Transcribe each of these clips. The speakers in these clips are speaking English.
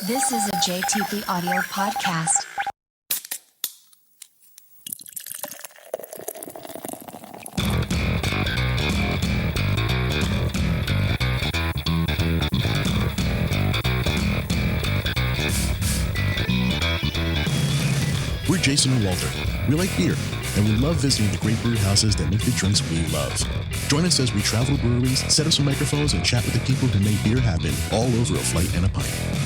This is a JTP audio podcast. We're Jason and Walter. We like beer, and we love visiting the great brew houses that make the drinks we love. Join us as we travel to breweries, set up some microphones, and chat with the people who make beer happen all over a flight and a pint.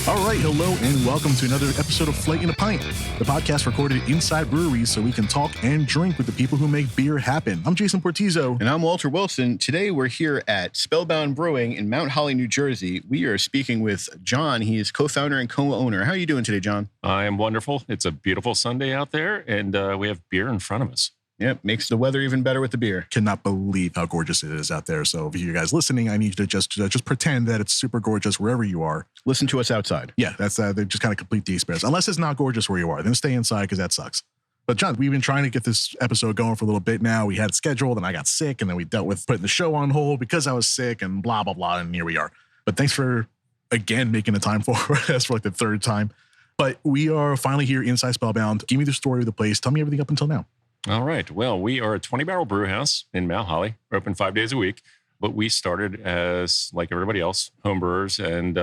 All right, hello, and welcome to another episode of Flight and a Pint, the podcast recorded inside breweries so we can talk and drink with the people who make beer happen. I'm Jason Portizo. And I'm Walter Wilson. Today we're here at Spellbound Brewing in Mount Holly, New Jersey. We are speaking with John. He is co-founder and co-owner. How are you doing today, John? I am wonderful. It's a beautiful Sunday out there, and we have beer in front of us. Yep, makes the weather even better with the beer. Cannot believe how gorgeous it is out there. So if you guys listening, I need you to just pretend that it's super gorgeous wherever you are. Listen to us outside. Yeah, that's they just kind of complete the experience. Unless it's not gorgeous where you are, then stay inside because that sucks. But John, we've been trying to get this episode going for a little bit now. We had it scheduled and I got sick, and then we dealt with putting the show on hold because I was sick and blah, blah, blah. And here we are. But thanks for, again, making the time for us for like the third time. But we are finally here inside Spellbound. Give me the story of the place. Tell me everything up until now. All right. Well, we are a 20-barrel brew house in Mount Holly. We're open 5 days a week. But we started as, like everybody else, home brewers. And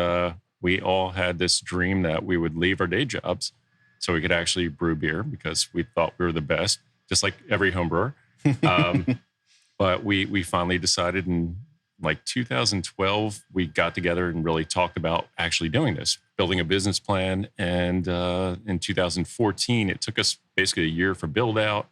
we all had this dream that we would leave our day jobs so we could actually brew beer because we thought we were the best, just like every home brewer. But we finally decided in like 2012, we got together and really talked about actually doing this, building a business plan. And in 2014, it took us basically a year for build out,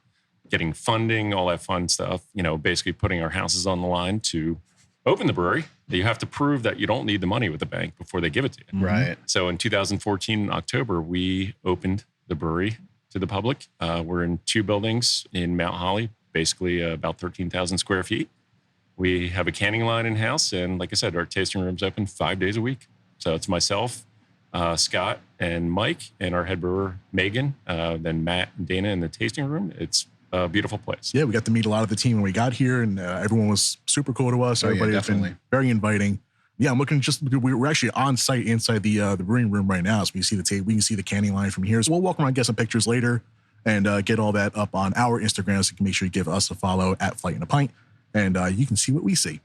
getting funding, all that fun stuff, basically putting our houses on the line to open the brewery. You have to prove that you don't need the money with the bank before they give it to you. Right. So in 2014, in October, we opened the brewery to the public. We're in 2 buildings in Mount Holly, basically about 13,000 square feet. We have a canning line in-house. And like I said, our tasting room's open 5 days a week. So it's myself, Scott, and Mike, and our head brewer, Megan, then Matt and Dana in the tasting room. It's a beautiful place. Yeah, we got to meet a lot of the team when we got here, and everyone was super cool to us. Everybody has been very inviting. Yeah, I'm looking we're actually on site inside the brewing room right now. So we see we can see the canning line from here. So we'll walk around and get some pictures later and get all that up on our Instagram. So you can make sure you give us a follow at Flight and a Pint, and you can see what we see.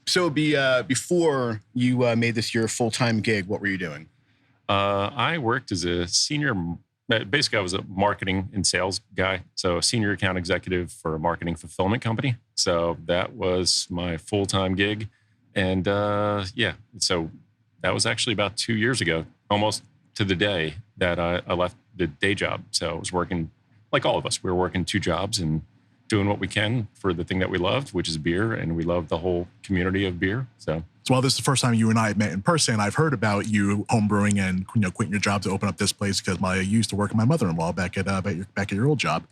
So before you made this your full-time gig, what were you doing? I worked as a senior. Basically, I was a marketing and sales guy. So a senior account executive for a marketing fulfillment company. So that was my full-time gig. And so that was actually about 2 years ago, almost to the day that I left the day job. So I was working, like all of us, we were working 2 jobs and doing what we can for the thing that we loved, which is beer. And we love the whole community of beer. So while this is the first time you and I have met in person, I've heard about you homebrewing and quitting your job to open up this place because I used to work with my mother-in-law back at your old job.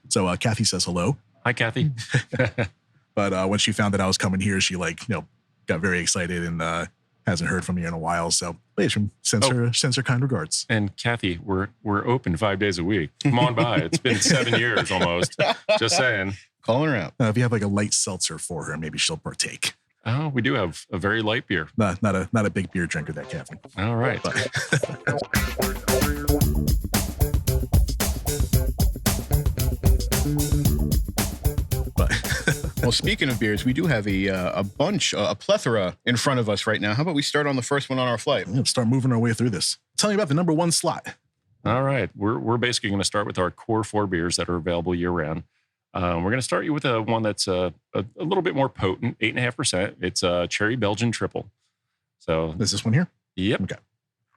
So Kathy says hello. Hi, Kathy. But when she found that I was coming here, she got very excited and hasn't heard from you in a while. So sends her kind regards. And Kathy, we're open 5 days a week. Come on by. It's been 7 years almost. Just saying. Calling her out. If you have like a light seltzer for her, maybe she'll partake. Oh, we do have a very light beer. Not a big beer drinker, that Kathy. All right. Well, speaking of beers, we do have a plethora in front of us right now. How about we start on the first one on our flight? Let's start moving our way through this. Tell me about the number 1 slot. All right. We're basically going to start with our core 4 beers that are available year-round. We're going to start you with one that's a little bit more potent, 8.5%. It's a cherry Belgian triple. So is this one here? Yep. Okay.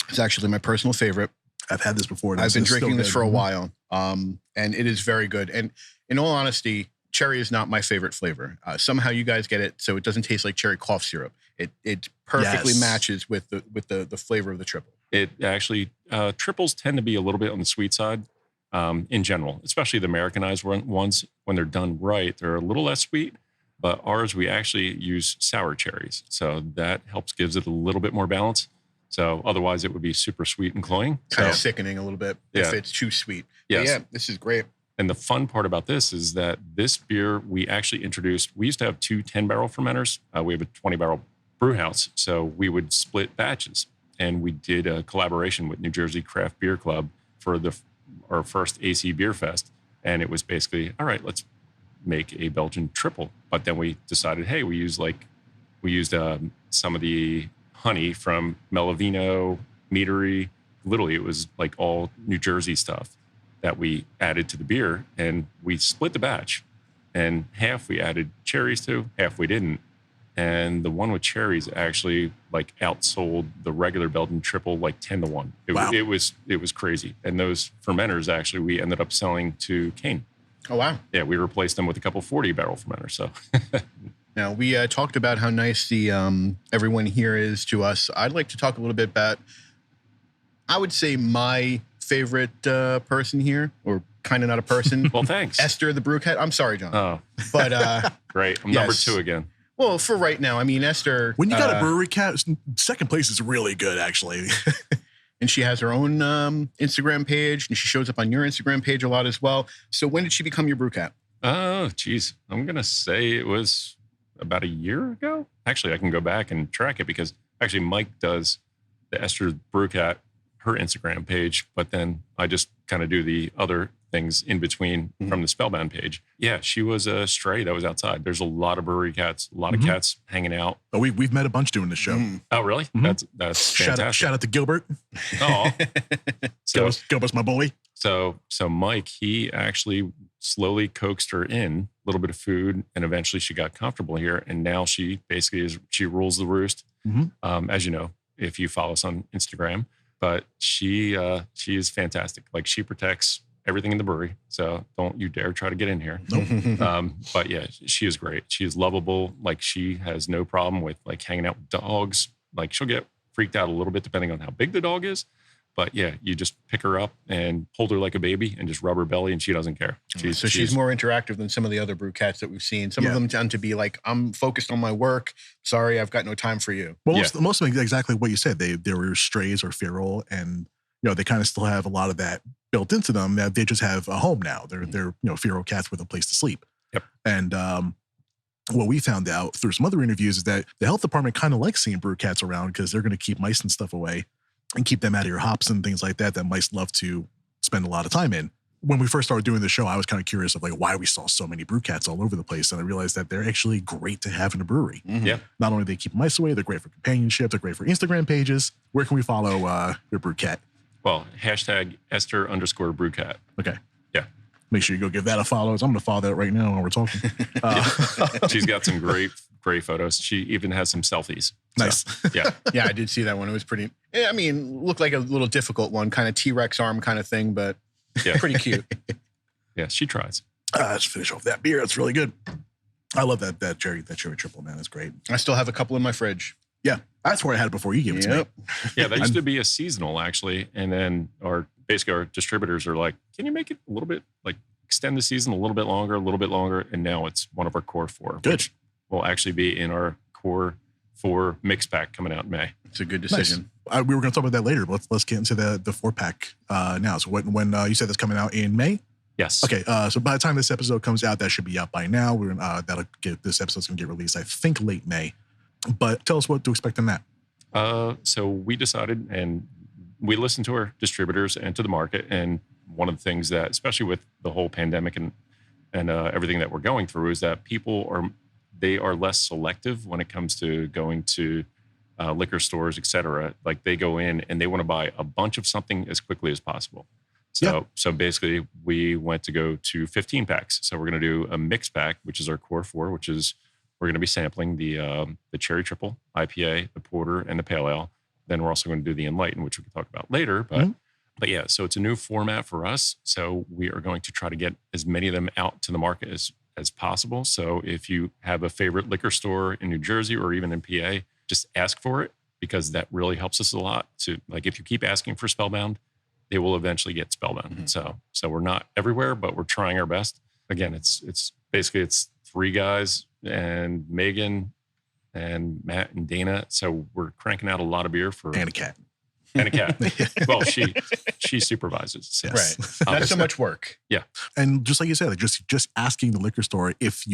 It's actually my personal favorite. I've had this before. I've been drinking this for a while, and it is very good. And in all honesty, cherry is not my favorite flavor. Somehow you guys get it so it doesn't taste like cherry cough syrup. It perfectly matches with the flavor of the triple. It actually triples tend to be a little bit on the sweet side. In general, especially the Americanized ones, when they're done right, they're a little less sweet. But ours, we actually use sour cherries. So that gives it a little bit more balance. So otherwise, it would be super sweet and cloying. Kind of sickening a little bit if it's too sweet. Yes. But yeah, this is great. And the fun part about this is that this beer we actually introduced, we used to have 2 10-barrel fermenters. We have a 20-barrel brew house. So we would split batches. And we did a collaboration with New Jersey Craft Beer Club for our first AC Beer Fest. And it was basically, all right, let's make a Belgian triple. But then we decided, hey, we used some of the honey from Melavino, Meadery. Literally, it was like all New Jersey stuff that we added to the beer, and we split the batch. And half we added cherries to, half we didn't. And the one with cherries actually like outsold the regular Belgian triple like 10-1. It was crazy. And those fermenters actually we ended up selling to Kane. Oh wow! Yeah, we replaced them with a couple 40-barrel fermenters. So now we talked about how nice the everyone here is to us. I'd like to talk a little bit about, I would say, my favorite person here, or kind of not a person. Well, thanks, Esther the Brew Cat. I'm sorry, John. Oh, but great. I'm number 2 again. Well, for right now, I mean, Esther. When you got a brewery cat, second place is really good, actually. And she has her own Instagram page, and she shows up on your Instagram page a lot as well. So when did she become your brew cat? Oh, geez. I'm going to say it was about a year ago. Actually, I can go back and track it because actually Mike does the Esther Brew Cat, her Instagram page, but then I just kind of do the other things in between from the Spellbound page. Yeah, she was a stray that was outside. There's a lot of brewery cats, a lot of cats hanging out. Oh, we've met a bunch doing this show. Oh, really? That's fantastic. Shout out to Gilbert. Oh, so Gilbert's my bully. So Mike, he actually slowly coaxed her in a little bit of food, and eventually she got comfortable here. And now she basically she rules the roost. As you know, if you follow us on Instagram, but she is fantastic. Like she protects everything in the brewery. So don't you dare try to get in here. Nope. But yeah, she is great. She is lovable. Like she has no problem with like hanging out with dogs. Like she'll get freaked out a little bit depending on how big the dog is. But yeah, you just pick her up and hold her like a baby and just rub her belly and she doesn't care. She's more interactive than some of the other brew cats that we've seen. Some of them tend to be like, I'm focused on my work. Sorry, I've got no time for you. Well, most of them exactly what you said. They were strays or feral, and they kind of still have a lot of that built into them. That they just have a home now. They're feral cats with a place to sleep. Yep. And what we found out through some other interviews is that the health department kind of likes seeing brew cats around because they're going to keep mice and stuff away and keep them out of your hops and things like that mice love to spend a lot of time in. When we first started doing the show, I was kind of curious of like why we saw so many brew cats all over the place. And I realized that they're actually great to have in a brewery. Yeah. Not only do they keep mice away, they're great for companionship. They're great for Instagram pages. Where can we follow your brew cat? Well, hashtag Esther_brewcat. Okay. Yeah. Make sure you go give that a follow. I'm going to follow that right now while we're talking. She's got some great photos. She even has some selfies. Nice. So, yeah. Yeah, I did see that one. It was pretty, I mean, looked like a little difficult one, kind of T-Rex arm kind of thing, but pretty cute. Yeah, she tries. Let's finish off that beer. That's really good. I love that cherry triple, man. That's great. I still have a couple in my fridge. Yeah, that's where I had it before you gave it to me. Yeah, that used to be a seasonal actually, and then our distributors are like, "Can you make it a little bit like extend the season a little bit longer?" And now it's one of our core 4, good. Which will actually be in our core 4 mix pack coming out in May. It's a good decision. Nice. We were going to talk about that later, but let's get into the 4-pack now. So when you said that's coming out in May? Yes. Okay. So by the time this episode comes out, that should be out by now. This episode's going to get released, I think, late May. But tell us what to expect in that. So we decided, and we listened to our distributors and to the market. And one of the things that, especially with the whole pandemic and everything that we're going through, is that people are less selective when it comes to going to liquor stores, et cetera. Like they go in and they want to buy a bunch of something as quickly as possible. So basically we went to go to 15 packs. So we're going to do a mix pack, which is our core 4, which is we're going to be sampling the Cherry Triple, IPA, the Porter, and the Pale Ale. Then we're also going to do the Enlightened, which we can talk about later. But yeah, so it's a new format for us. So we are going to try to get as many of them out to the market as possible. So if you have a favorite liquor store in New Jersey or even in PA, just ask for it, because that really helps us a lot. To like, if you keep asking for Spellbound, they will eventually get Spellbound. So we're not everywhere, but we're trying our best. Again, it's basically 3 guys and Megan and Matt and Dana. So we're cranking out a lot of beer for and a cat. And a cat. Well, she supervises. So. Right. Not so much work. Yeah. And just like you said, like just asking the liquor store if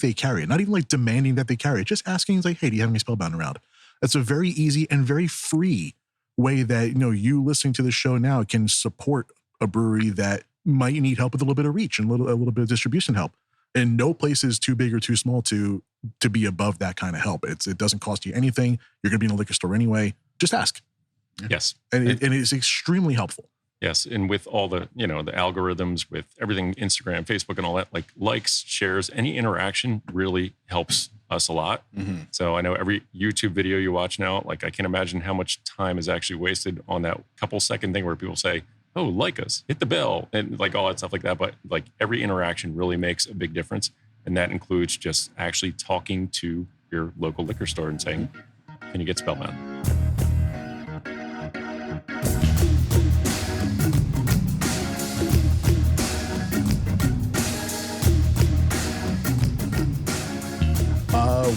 they carry it, not even like demanding that they carry it, just asking like, hey, do you have any Spellbound around? That's a very easy and very free way that, you listening to the show now can support a brewery that might need help with a little bit of reach and a little bit of distribution help. And no place is too big or too small to be above that kind of help. It doesn't cost you anything. You're going to be in a liquor store anyway. Just ask. Yes. And it's extremely helpful. Yes. And with all the, the algorithms, with everything, Instagram, Facebook, and all that, like likes, shares, any interaction really helps us a lot. Mm-hmm. So I know every YouTube video you watch now, like I can imagine how much time is actually wasted on that couple second thing where people say, oh, like us, hit the bell, and like all that stuff like that. But like every interaction really makes a big difference. And that includes just actually talking to your local liquor store and saying, can you get Spellbound?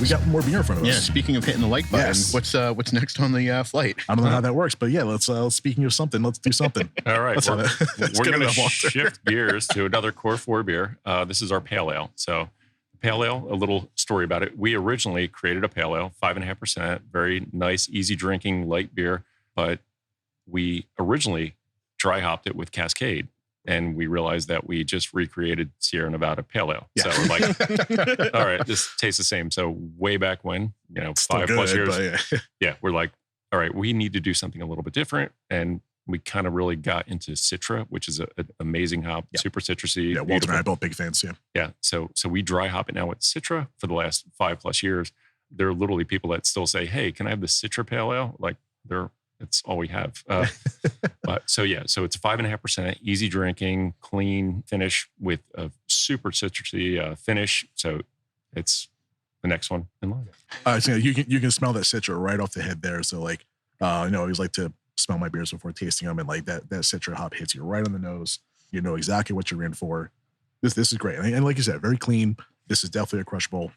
We got more beer in front of us. Yeah. Speaking of hitting the like button, Yes. what's next on the flight? I don't know how that works, but yeah, let's. Speaking of something, let's do something. All right. Let's We're get going to enough water. shift gears to another Core 4 beer. This is our Pale Ale. So Pale Ale, a little story about it. We originally created a Pale Ale, 5.5%, very nice, easy drinking, light beer. But we originally dry hopped it with Cascade. And we realized that we just recreated Sierra Nevada Pale Ale. Yeah. So we're like, all right, this tastes the same. So way back when, Still 5+ good, years. but Yeah, we're like, all right, we need to do something a little bit different. And we kind of really got into Citra, which is an amazing hop, Yeah. super citrusy. yeah, Walter beautiful. and I both big fans. Yeah, Yeah. So we dry hop it now with Citra for the last 5+ years. There are literally people that still say, hey, can I have the Citra Pale Ale? Like it's all we have. But so it's 5.5%, easy drinking, clean finish with a super citrusy finish. So it's the next one in line. so you can smell that Citra right off the head there. So like, I always like to smell my beers before tasting them, and like that Citra hop hits you right on the nose. You know exactly what you're in for. This is great, and like you said, very clean. This is definitely a crushable.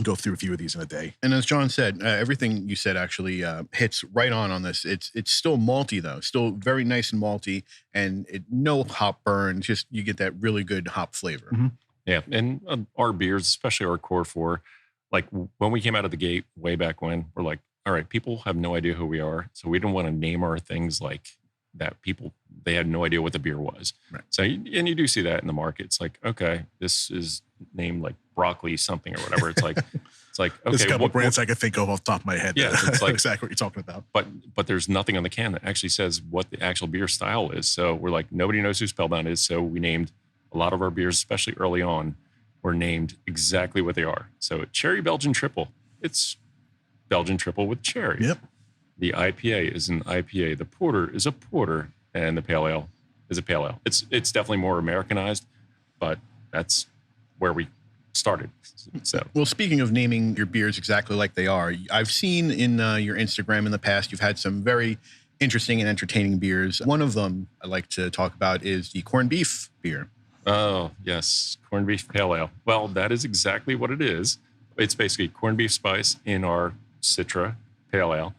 Go through a few of these in a day. And as John said, everything you said actually hits right on this. It's still malty though, still very nice and malty, and no hop burn. Just you get that really good hop flavor. Mm-hmm. Yeah. And our beers, especially our Core 4, like when we came out of the gate way back when, we're like, all right, people have no idea who we are. So we didn't want to name our things like that. They had no idea what the beer was. Right. So, and you do see that in the market. It's like, okay, this is named like broccoli something or whatever. It's like, okay. There's a couple brands I could think of off the top of my head. Yeah, it's like exactly what you're talking about. But there's nothing on the can that actually says what the actual beer style is. So we're like, nobody knows who Spellbound is. So we named a lot of our beers, especially early on, were named exactly what they are. So Cherry Belgian Triple, it's Belgian Triple with cherry. Yep. The IPA is an IPA. The porter is a porter, and the Pale Ale is a Pale Ale. It's definitely more Americanized, but that's where we started. So, Well, speaking of naming your beers exactly like they are, I've seen in your Instagram in the past, you've had some very interesting and entertaining beers. One of them I like to talk about is the corned beef beer. oh yes, corned beef Pale Ale. Well, that is exactly what it is. It's basically corned beef spice in our Citra Pale Ale.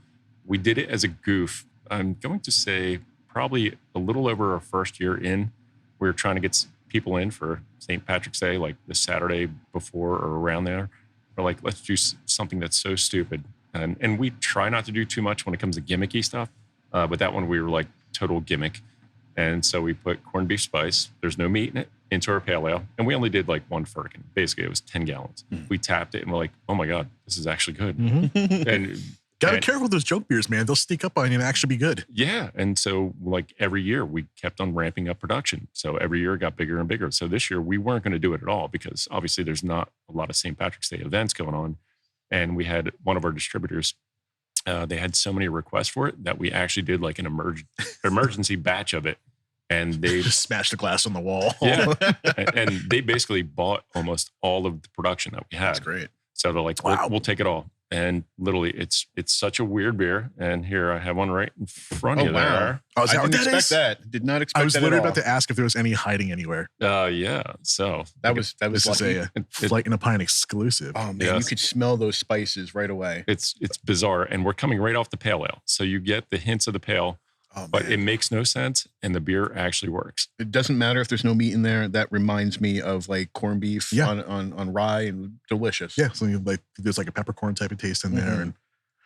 We did it as a goof. I'm going to say probably a little over our first year in. We were trying to get people in for St. Patrick's Day, like the Saturday before or around there. We're like, let's do something that's so stupid. And we try not to do too much when it comes to gimmicky stuff. But that one we were like total gimmick. And so we put corned beef spice, there's no meat in it, into our Pale Ale. And we only did like one firkin. Basically, it was 10 gallons. We tapped it and we're like, oh my God, this is actually good. And Gotta be careful with those joke beers, man. They'll sneak up on you and actually be good. yeah. And so like every year we kept on ramping up production. So every year it got bigger and bigger. So this year we weren't going to do it at all because obviously there's not a lot of St. Patrick's Day events going on. And we had one of our distributors, they had so many requests for it that we actually did like an emergency batch of it. And they Just smash the glass on the wall. yeah. And they basically bought almost all of the production that we had. That's great. So they're like, Wow. we'll take it all. And literally, it's such a weird beer. And here I have one right in front of you there. Oh, is that I what didn't that expect is? that. Did not expect that. I was at literally all. about to ask if there was any hiding anywhere. Yeah. So That was This is lucky. a Flight in a Pint exclusive. Oh man, Yes. you could smell those spices right away. it's bizarre. And we're coming right off the pale ale. So you get the hints of the pale, Oh, but man. it makes no sense. And the beer actually works. It doesn't matter if there's no meat in there. That reminds me of like corned beef Yeah. on rye, and delicious. Yeah, so there's like a peppercorn type of taste in there, Mhm. and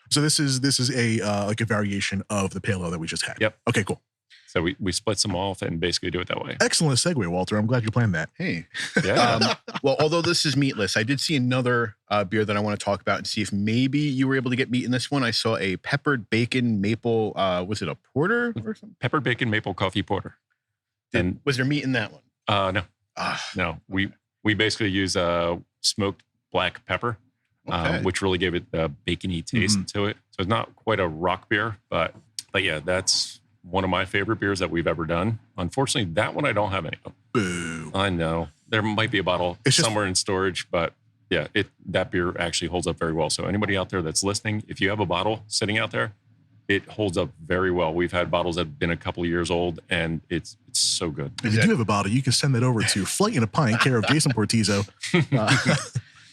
so this is a like a variation of the pale ale that we just had. Yep. Okay, cool. So we split some off and basically do it that way. Excellent segue, Walter. I'm glad you planned that. Hey. Yeah. Well, although this is meatless, I did see another beer that I want to talk about and see if maybe you were able to get meat in this one. I saw a peppered bacon maple. Was it a porter or something? Peppered bacon maple coffee porter. And Was there meat in that one? no. Ah, No, we basically use smoked black pepper, okay. which really gave it a bacony taste to it. So it's not quite a rock beer, but yeah, that's one of my favorite beers that we've ever done. Unfortunately, that one I don't have any of. Boo. I know there might be a bottle It's just- somewhere in storage, but yeah, that beer actually holds up very well. So anybody out there that's listening, if you have a bottle sitting out there, it holds up very well. We've had bottles that have been a couple of years old, and it's so good. If you do have a bottle, you can send that over to Flight in a Pint, care of Jason Portizo.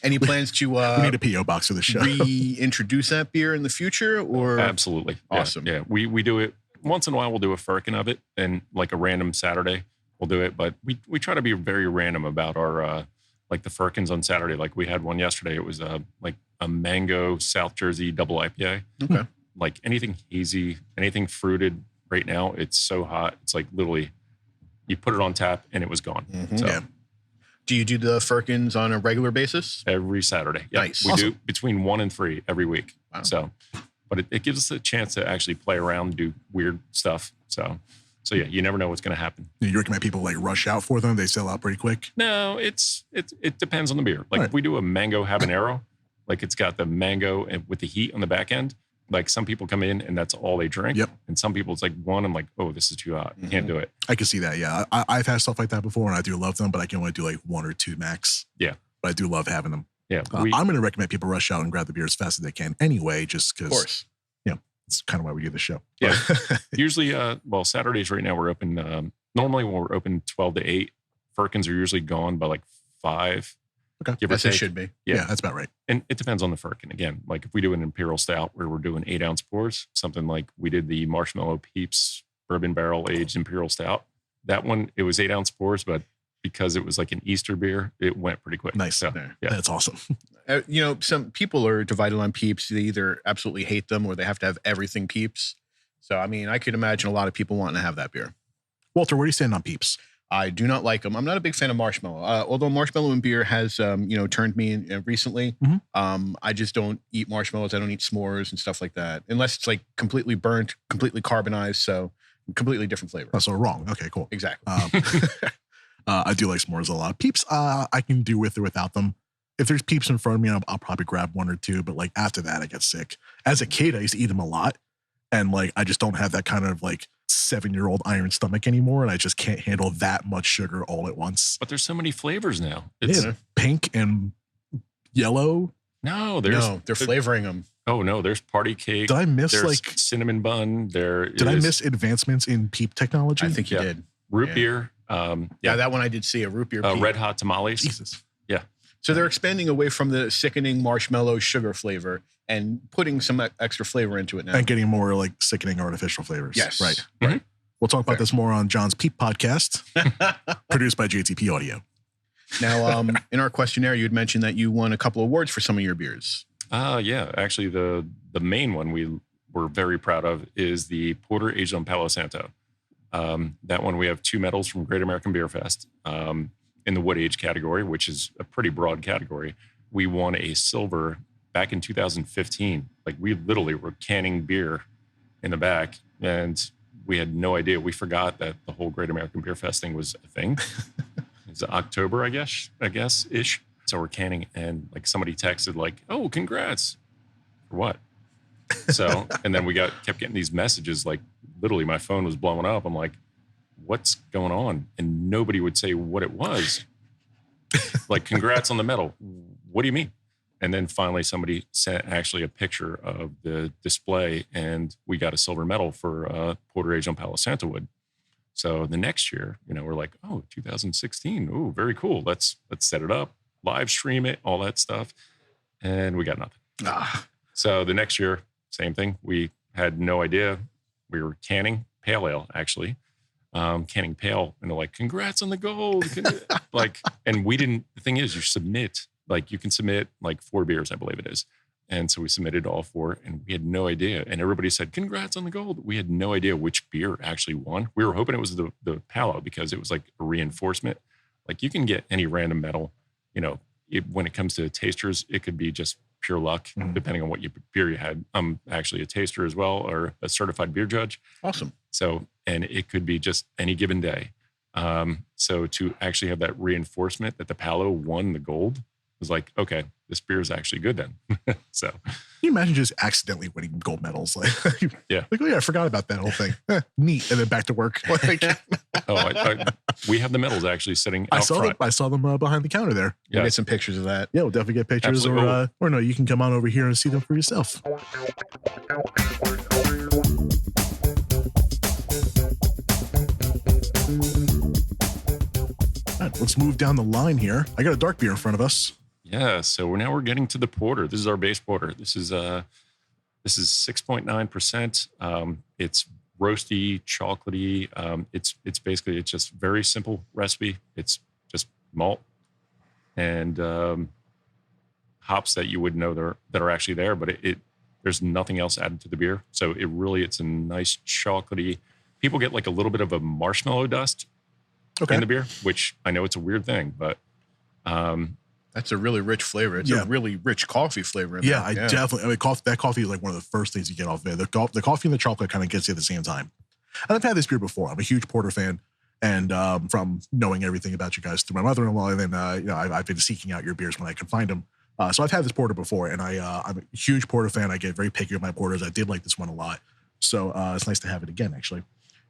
Any plans to We need a PO box for the show. reintroduce that beer in the future? Or Absolutely. Yeah, Awesome. Yeah, we do it once in a while. We'll do a firkin of it, and like a random Saturday, we'll do it. But we try to be very random about our like the firkins on Saturday. Like we had one yesterday. It was like a mango South Jersey double IPA. Okay. Like anything hazy, anything fruited. Right now, it's so hot. It's like literally, you put it on tap and it was gone. Mhm. So Yeah. Do you do the firkins on a regular basis? every Saturday, yeah, Nice. we Awesome. do between 1 and 3 every week. Wow. So, but it gives us a chance to actually play around, and do weird stuff. So yeah, you never know what's going to happen. You recommend people like rush out for them? They sell out pretty quick. No, it depends on the beer. Like Right. if we do a mango habanero, like it's got the mango and with the heat on the back end. Like some people come in and that's all they drink. Yep. And some people it's like one, I'm like, oh, this is too hot. Can't do it. I can see that. Yeah, I've had stuff like that before, and I do love them, but I can only do like 1 or 2 max. Yeah. But I do love having them. Yeah. I'm going to recommend people rush out and grab the beer as fast as they can anyway, just Of because course. it's kind of why we do the show. Yeah. Usually, well, Saturdays right now we're open. Normally when we're open 12 to 8, firkins are usually gone by like 5. Okay. Give or Yes, it take. should be. Yeah, that's about right. And it depends on the firkin. Again, like if we do an imperial stout where we're doing 8-ounce pours, something like we did the Marshmallow Peeps bourbon barrel aged imperial stout. That one, it was 8-ounce pours, but because it was like an Easter beer, it went pretty quick. Nice. So, There. yeah. That's awesome. You know, some people are divided on Peeps. They either absolutely hate them or they have to have everything Peeps. So, I mean, I could imagine a lot of people wanting to have that beer. Walter, where do you stand on Peeps? I do not like them. I'm not a big fan of marshmallow. Although marshmallow and beer has, turned me in recently. Mhm. I just don't eat marshmallows. I don't eat s'mores and stuff like that, unless it's like completely burnt, completely carbonized. So completely different flavor. Oh, so wrong. Okay, cool. Exactly. I do like s'mores a lot. Peeps, I can do with or without them. If there's Peeps in front of me, I'll probably grab 1 or 2. But like after that, I get sick. As a kid, I used to eat them a lot, and like I just don't have that kind of like 7-year-old iron stomach anymore, and I just can't handle that much sugar all at once. But there's so many flavors now. Yeah, pink and yellow. No, They're flavoring them. Oh no, there's party cake. Did I miss There's like? cinnamon bun. Did I miss advancements in Peep technology? I think you Yeah. did. root Yeah. beer? Yeah, that one I did see, a root beer. Peep. Red hot tamales. Jesus. So they're expanding away from the sickening marshmallow sugar flavor and putting some extra flavor into it now. And getting more like sickening artificial flavors. Yes. Right. Mhm. We'll talk about Fair. this more on John's Peep podcast, produced by JTP Audio. Now, in our questionnaire, you had mentioned that you won a couple awards for some of your beers. Yeah. Actually, the main one we were very proud of is the Porter aged on Palo Santo. That one we have 2 medals from Great American Beer Fest in the wood age category, which is a pretty broad category. We won a silver back in 2015. Like we literally were canning beer in the back, and we had no idea. We forgot that the whole Great American Beer Fest thing was a thing. It's October, I guess ish. So we're canning, and like somebody texted like, "Oh, congrats!" For what? So, and then we kept getting these messages. Like literally, my phone was blowing up. I'm like, "What's going on?" And nobody would say what it was. Like, congrats on the medal. What do you mean? And then finally somebody sent actually a picture of the display, and we got a silver medal for Porter Aged on Palo Santo wood. So the next year, we're like, oh, 2016. Oh, very cool. Let's set it up, live stream it, all that stuff. And we got nothing. So the next year, same thing. We had no idea. We were canning pale ale, actually. Canning pale, and they're like, congrats on the gold. And we didn't, the thing is, you can submit like 4 beers, I believe it is. And so we submitted all 4, and we had no idea. And everybody said, congrats on the gold. We had no idea which beer actually won. We were hoping it was the Palo, because it was like a reinforcement. Like, you can get any random medal, when it comes to tasters, it could be just pure luck, depending on what beer you had. I'm actually a taster as well, or a certified beer judge. Awesome. So, and it could be just any given day. So to actually have that reinforcement that the Palo won the gold was like, okay, this beer is actually good then. So can you imagine just accidentally winning gold medals? Yeah. Like, oh yeah, I forgot about that whole thing. Neat. And then back to work. We have the medals actually sitting out front. I saw them behind the counter there. We'll get some pictures of that. Yeah, we'll definitely get pictures. Absolutely. Or no, you can come on over here and see them for yourself. All right, let's move down the line here. I got a dark beer in front of us. Yeah, so we're getting to the porter. This is our base porter. This is 6.9%. It's roasty, chocolatey. It's basically just very simple recipe. It's just malt and hops that you would know that are actually there, but there's nothing else added to the beer. So it's a nice chocolatey. People get like a little bit of a marshmallow dust in the beer, which I know it's a weird thing, but that's a really rich flavor. It's a really rich coffee flavor. Definitely. I mean, that coffee is like one of the first things you get off there. The coffee and the chocolate kind of gets you at the same time. And I've had this beer before. I'm a huge porter fan, and from knowing everything about you guys through my mother-in-law, and then I've been seeking out your beers when I can find them. So I've had this porter before, and I'm a huge porter fan. I get very picky with my porters. I did like this one a lot, so it's nice to have it again, actually.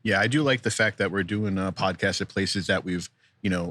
Yeah, I do like the fact that we're doing podcasts at places that we've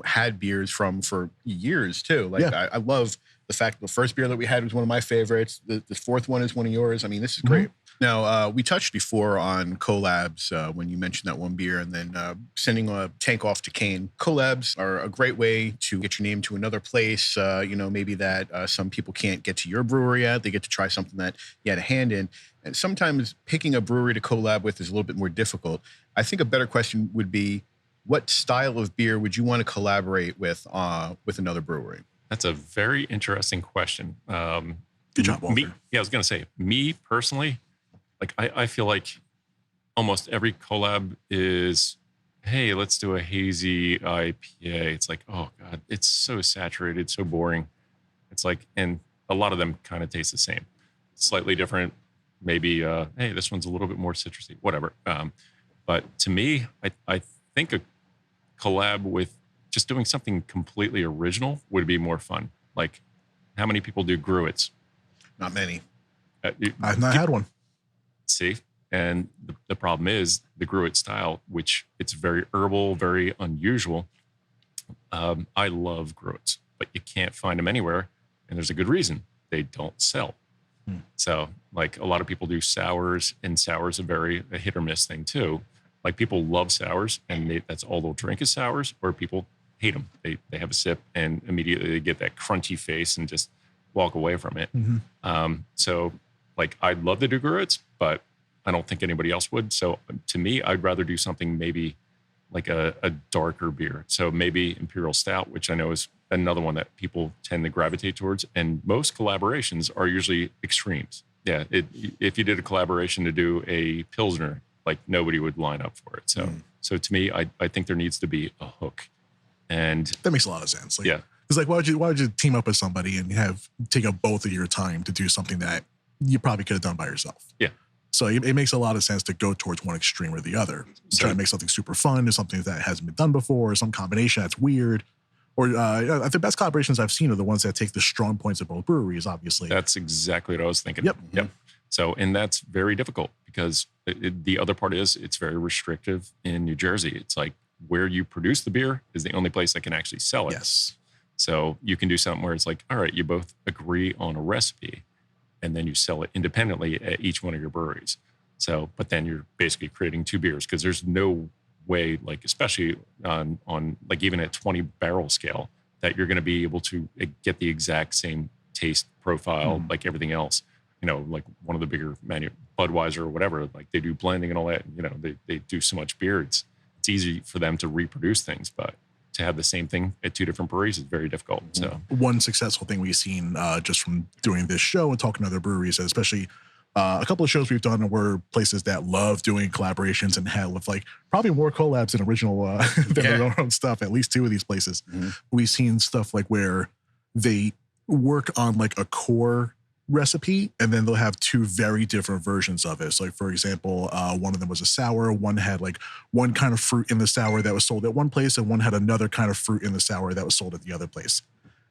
had beers from for years too. Like I love the fact the first beer that we had was one of my favorites. The fourth one is one of yours. I mean, this is great. Now, we touched before on collabs when you mentioned that one beer, and then sending a tank off to Kane. Collabs are a great way to get your name to another place. Maybe that some people can't get to your brewery at. They get to try something that you had a hand in. And sometimes picking a brewery to collab with is a little bit more difficult. I think a better question would be, what style of beer would you want to collaborate with another brewery? That's a very interesting question. Good job, Walter. I was going to say, me personally, like I feel like almost every collab is, hey, let's do a hazy IPA. It's like, oh God, it's so saturated, so boring. It's like, and a lot of them kind of taste the same, slightly different. Maybe, hey, this one's a little bit more citrusy, whatever. But to me, I think a collab with just doing something completely original would be more fun. Like, how many people do gruits? Not many. I've not had one. See, and the problem is the gruit style, which it's very herbal, very unusual. I love gruits, but you can't find them anywhere, and there's a good reason. They don't sell. So, like, a lot of people do sours, and sours are a hit or miss thing too. Like, people love sours, and that's all they'll drink is sours, or people hate them. They have a sip and immediately they get that crunchy face and just walk away from it. So, like, I'd love to do gruits, but I don't think anybody else would. So to me, I'd rather do something maybe like a darker beer. So maybe Imperial Stout, which I know is another one that people tend to gravitate towards. And most collaborations are usually extremes. Yeah, if you did a collaboration to do a Pilsner, like, nobody would line up for it. So to me, I think there needs to be a hook. And that makes a lot of sense. Like, yeah. It's like, why would you team up with somebody and take up both of your time to do something that you probably could have done by yourself? Yeah. So it makes a lot of sense to go towards one extreme or the other. Try to make something super fun or something that hasn't been done before, or some combination that's weird. Or the best collaborations I've seen are the ones that take the strong points of both breweries, obviously. That's exactly what I was thinking. Yep. So, and that's very difficult because the other part is it's very restrictive in New Jersey. It's like where you produce the beer is the only place that can actually sell it. Yes. So you can do something where it's like, all right, you both agree on a recipe and then you sell it independently at each one of your breweries. So, but then you're basically creating two beers because there's no way, like, especially on like even at 20 barrel scale, that you're going to be able to get the exact same taste profile like everything else. You know, like one of the bigger Budweiser or whatever, like they do blending and all that. You know, they do so much beer. It's easy for them to reproduce things, but to have the same thing at two different breweries is very difficult. So one successful thing we've seen just from doing this show and talking to other breweries, especially a couple of shows we've done were places that love doing collaborations and had with like probably more collabs than original than their own stuff. At least two of these places, we've seen stuff like where they work on like a core recipe and then they'll have two very different versions of it. So like, for example, one of them was a sour. One had like one kind of fruit in the sour that was sold at one place and one had another kind of fruit in the sour that was sold at the other place.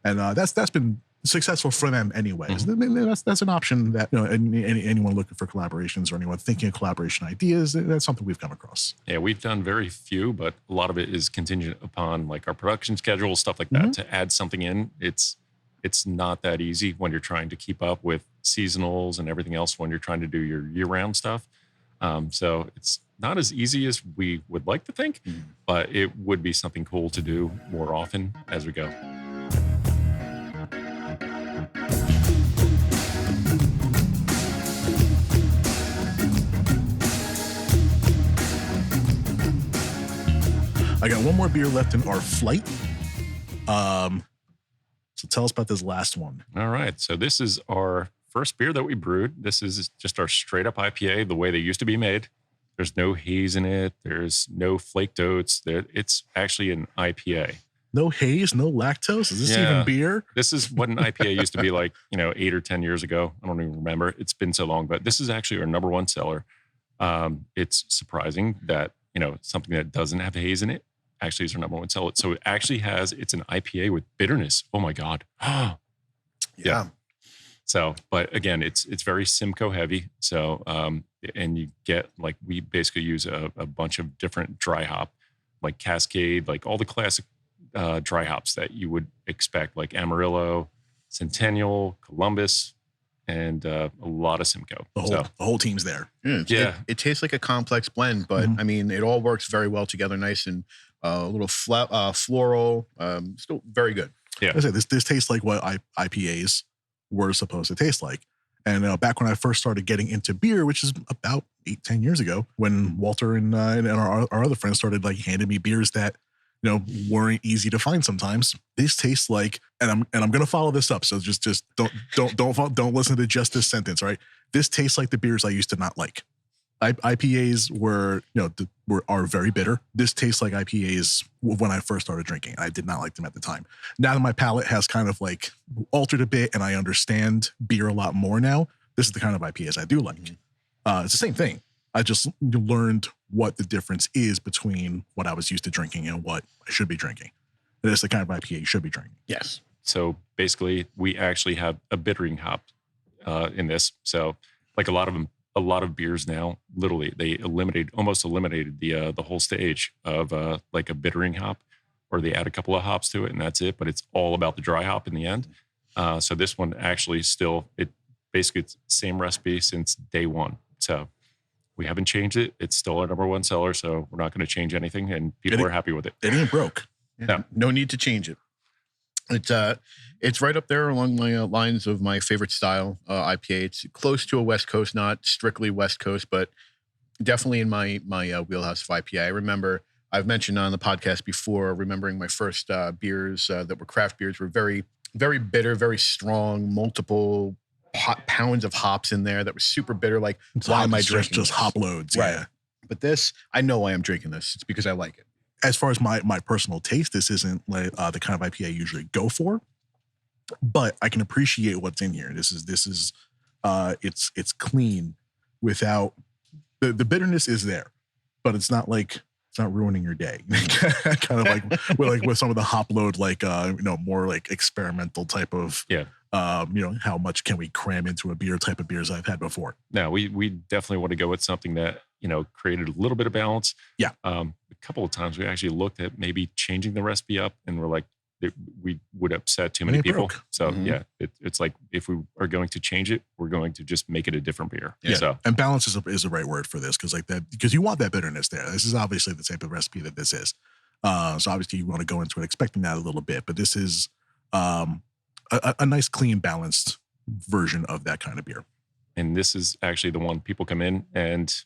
And that's been successful for them anyways. That's an option that, you know, anyone looking for collaborations or anyone thinking of collaboration ideas, that's something we've come across. Yeah, we've done very few, but a lot of it is contingent upon like our production schedule, stuff like that. To add something in, it's not that easy when you're trying to keep up with seasonals and everything else when you're trying to do your year-round stuff. So it's not as easy as we would like to think, but it would be something cool to do more often as we go. I got one more beer left in our flight. So tell us about this last one. All right. So this is our first beer that we brewed. This is just our straight up IPA, the way they used to be made. There's no haze in it. There's no flaked oats. It's actually an IPA. No haze, no lactose. Is this even beer? This is what an IPA used to be like, 8 or 10 years ago. I don't even remember. It's been so long, but this is actually our number one seller. It's surprising that, something that doesn't have haze in it actually is our number one seller. So it actually it's an IPA with bitterness. Oh my God. Yeah. So, but again, it's very Simcoe heavy. So, and you get like, we basically use a bunch of different dry hop, like Cascade, like all the classic dry hops that you would expect, like Amarillo, Centennial, Columbus, and a lot of Simcoe. The whole team's there. Yeah. It tastes like a complex blend, but I mean, it all works very well together, nice and a little floral, still very good. Yeah. I say this tastes like what IPAs were supposed to taste like. And back when I first started getting into beer, which is about 8-10 years ago, when Walter and our other friends started like handing me beers that weren't easy to find sometimes. This tastes like, and I'm gonna follow this up. So just don't listen to just this sentence, right? This tastes like the beers I used to not like. IPAs are very bitter. This tastes like IPAs when I first started drinking. I did not like them at the time. Now that my palate has kind of like altered a bit and I understand beer a lot more now, this is the kind of IPAs I do like. It's the same thing. I just learned what the difference is between what I was used to drinking and what I should be drinking. And it's the kind of IPA you should be drinking. Yes. So basically, we actually have a bittering hop in this. So like a lot of beers now, literally, they almost eliminated the whole stage of like a bittering hop, or they add a couple of hops to it and that's it. But it's all about the dry hop in the end. So this one actually it's the same recipe since day one. So we haven't changed it. It's still our number one seller, so we're not going to change anything, and people are happy with it. It ain't broke. No need to change it. It's right up there along my lines of my favorite style IPA. It's close to a West Coast, not strictly West Coast, but definitely in my wheelhouse of IPA. I remember I've mentioned on the podcast before, remembering my first beers that were craft beers were very, very bitter, very strong, multiple pounds of hops in there that was super bitter. Like, why am I drinking just hop loads? Right. Yeah. But this, I know why I'm drinking this. It's because I like it. As far as my personal taste, this isn't like the kind of IPA I usually go for, but I can appreciate what's in here. This is it's clean without the bitterness is there, but it's not ruining your day. Kind of like with some of the hop load, more like experimental type of how much can we cram into a beer type of beers I've had before. No, we definitely want to go with something that created a little bit of balance. Yeah. A couple of times we actually looked at maybe changing the recipe up, and we're like, we would upset too many ain't people. broke. So Mhm. yeah, it's like if we are going to change it, we're going to just make it a different beer. Yeah. So And balance is the right word for this because you want that bitterness there. This is obviously the type of recipe that this is. So obviously you want to go into it expecting that a little bit, but this is a nice, clean, balanced version of that kind of beer. and this is actually the one people come in and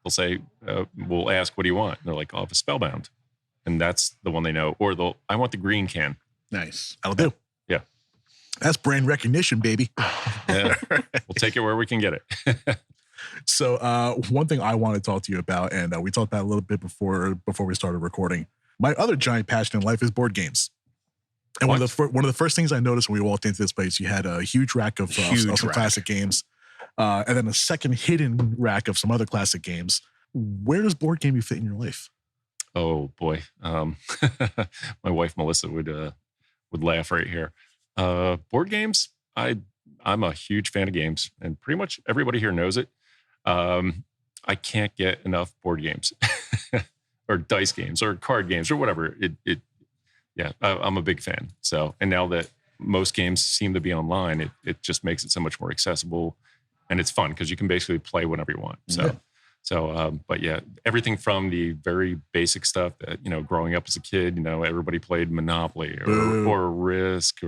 they'll say, we'll ask, what do you want? And they're like, I'll have a Spellbound. And that's the one they know. Or I want the green can. Nice. That'll do. Yeah. That's brand recognition, baby. Yeah. We'll take it where we can get it. So one thing I want to talk to you about, and we talked about it a little bit before we started recording. My other giant passion in life is board games. And one of the first things I noticed when we walked into this place, you had a huge rack of some classic games, and then a second hidden rack of some other classic games. Where does board game fit in your life? Oh boy. My wife, Melissa, would laugh right here. Board games. I'm a huge fan of games, and pretty much everybody here knows it. I can't get enough board games or dice games or card games or whatever. I'm a big fan. So, and now that most games seem to be online, it just makes it so much more accessible, and it's fun because you can basically play whenever you want. But yeah, everything from the very basic stuff that, growing up as a kid, everybody played Monopoly or Risk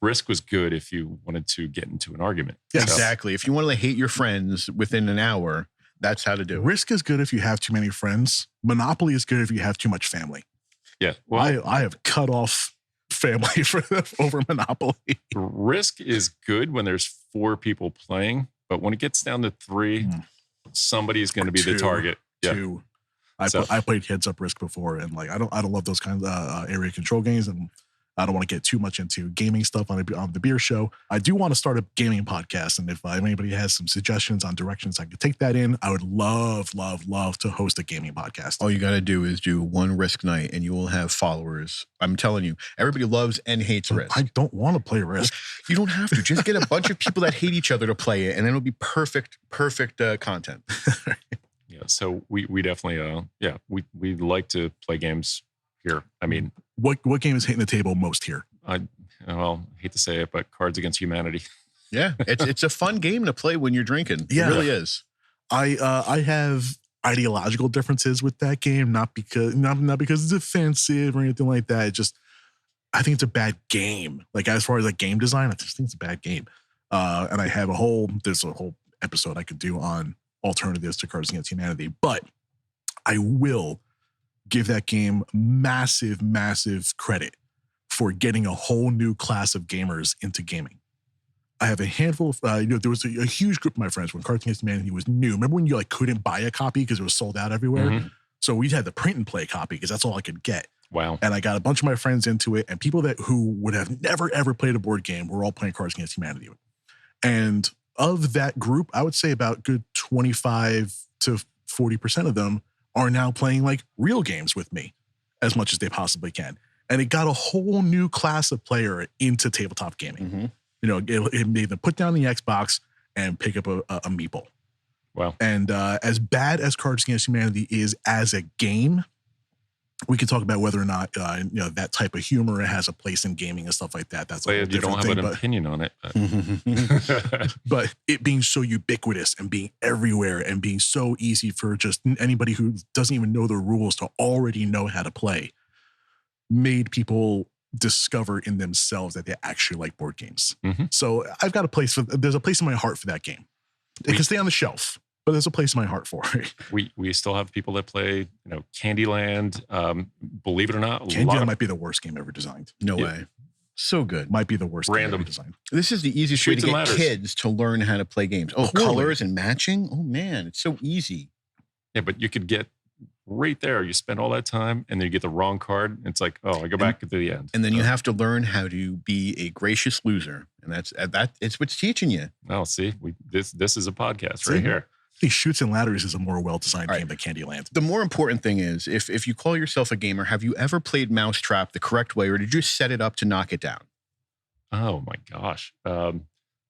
Risk was good if you wanted to get into an argument. Yes. Exactly. If you want to hate your friends within an hour, that's how to do it. Risk is good if you have too many friends. Monopoly is good if you have too much family. Yeah. Well, I have cut off family over Monopoly. Risk is good when there's 4 people playing, but when it gets down to 3, somebody's going to be the target. Yeah. 2. I played heads up Risk before, and I don't love those kinds of area control games, and I don't want to get too much into gaming stuff on the beer show. I do want to start a gaming podcast, and if anybody has some suggestions on directions I could take that in, I would love to host a gaming podcast. All you got to do is do one Risk night and you will have followers. I'm telling you, everybody loves and hates Risk. I don't want to play Risk. You don't have to. Just get a bunch of people that hate each other to play it, and then it'll be perfect content. Yeah. So we definitely, we like to play games here. I mean, what game is hitting the table most here? I hate to say it, but Cards Against Humanity. Yeah, it's a fun game to play when you're drinking. Yeah. It really is. I have ideological differences with that game, not because it's offensive or anything like that. I think it's a bad game. As far as game design, I just think it's a bad game. And there's a whole episode I could do on alternatives to Cards Against Humanity, but I will give that game massive credit for getting a whole new class of gamers into gaming. I have a handful of, there was a huge group of my friends when Cards Against Humanity was new. Remember when you couldn't buy a copy because it was sold out everywhere? Mm-hmm. So we had the print and play copy because that's all I could get. Wow. And I got a bunch of my friends into it, and people who would have never ever played a board game were all playing Cards Against Humanity. And of that group, I would say about good 25 to 40% of them are now playing real games with me as much as they possibly can. And it got a whole new class of player into tabletop gaming. Mm-hmm. It made them put down the Xbox and pick up a meeple. Wow. And as bad as Cards Against Humanity is as a game, we can talk about whether or not that type of humor has a place in gaming and stuff like that. That's you don't have an opinion on it. But it being so ubiquitous and being everywhere and being so easy for just anybody who doesn't even know the rules to already know how to play made people discover in themselves that they actually like board games. Mm-hmm. So I've got there's a place in my heart for that game. It can stay on the shelf, but there's a place in my heart for it. We still have people that play, Candyland. Believe it or not, Candyland might be the worst game ever designed. No way. So good. Might be the worst game Random ever designed. This is the easiest way to Shoots and get ladders. kids to learn how to play games. Oh, Poorly. colors and matching? Oh, man, it's so easy. Yeah, but you could get right there. You spend all that time, and then you get the wrong card. It's like, I go back to the end. And then you have to learn how to be a gracious loser. And it's what's teaching you. Oh, see, this is a podcast See? right here. I think Shoots and Ladders is a more well-designed All game than Candyland. The more important thing is, if you call yourself a gamer, have you ever played Mousetrap the correct way, or did you set it up to knock it down? Oh my gosh,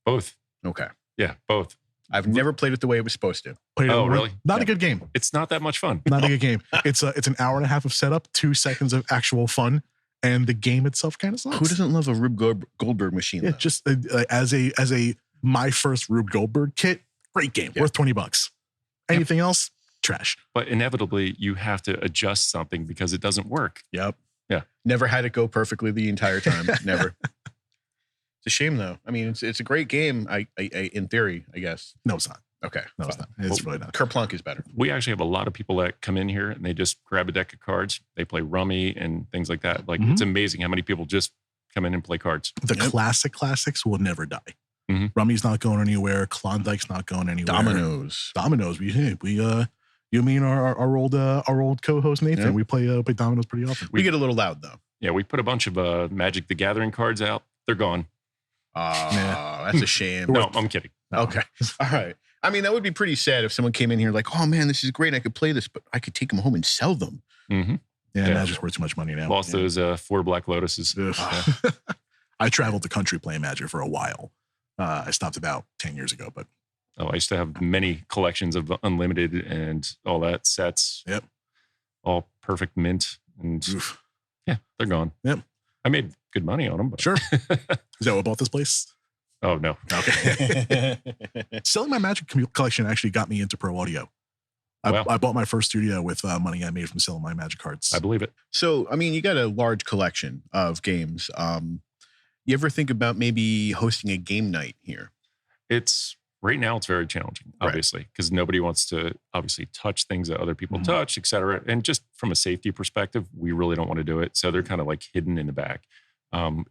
both. Okay. Yeah, both. I've never played it the way it was supposed to. Played it really? Not Yeah. a good game. It's not that much fun. Not a good game. It's an hour and a half of setup, 2 seconds of actual fun, and the game itself kind of sucks. Who doesn't love a Rube Goldberg machine? Yeah, though? just as a my first Rube Goldberg kit, great game, worth $20. Anything else, trash. But inevitably, you have to adjust something because it doesn't work. Yep. Yeah. Never had it go perfectly the entire time. Never. It's a shame though. I mean, it's a great game. I in theory, I guess. No, it's not. Okay. No, it's not. It's really not. Kerplunk is better. We actually have a lot of people that come in here and they just grab a deck of cards. They play rummy and things like that. Like it's amazing how many people just come in and play cards. The classics will never die. Mm-hmm. Rummy's not going anywhere. Klondike's not going anywhere. Dominoes. You mean our old co-host Nathan? Yep. We play dominoes pretty often. We get a little loud though. Yeah, we put a bunch of Magic the Gathering cards out. They're gone. That's a shame. No, I'm kidding. Okay. All right. I mean, that would be pretty sad if someone came in here like, oh man, this is great. I could play this, but I could take them home and sell them. Mm-hmm. Yeah, Magic's worth too much money now. Lost those 4 Black Lotuses. I traveled the country playing Magic for a while. I stopped about 10 years ago, but I used to have many collections of Unlimited and all that sets. Yep. All perfect mint. And yeah, they're gone. Yep. I made good money on them. But. Sure. Is that what bought this place? Oh, no. Okay. Selling my Magic collection actually got me into pro audio. I bought my first studio with money I made from selling my Magic cards. I believe it. So, I mean, you got a large collection of games. You ever think about maybe hosting a game night here? Right now it's very challenging, obviously, because nobody wants to obviously touch things that other people touch, et cetera. And just from a safety perspective, we really don't want to do it. So they're kind of like hidden in the back.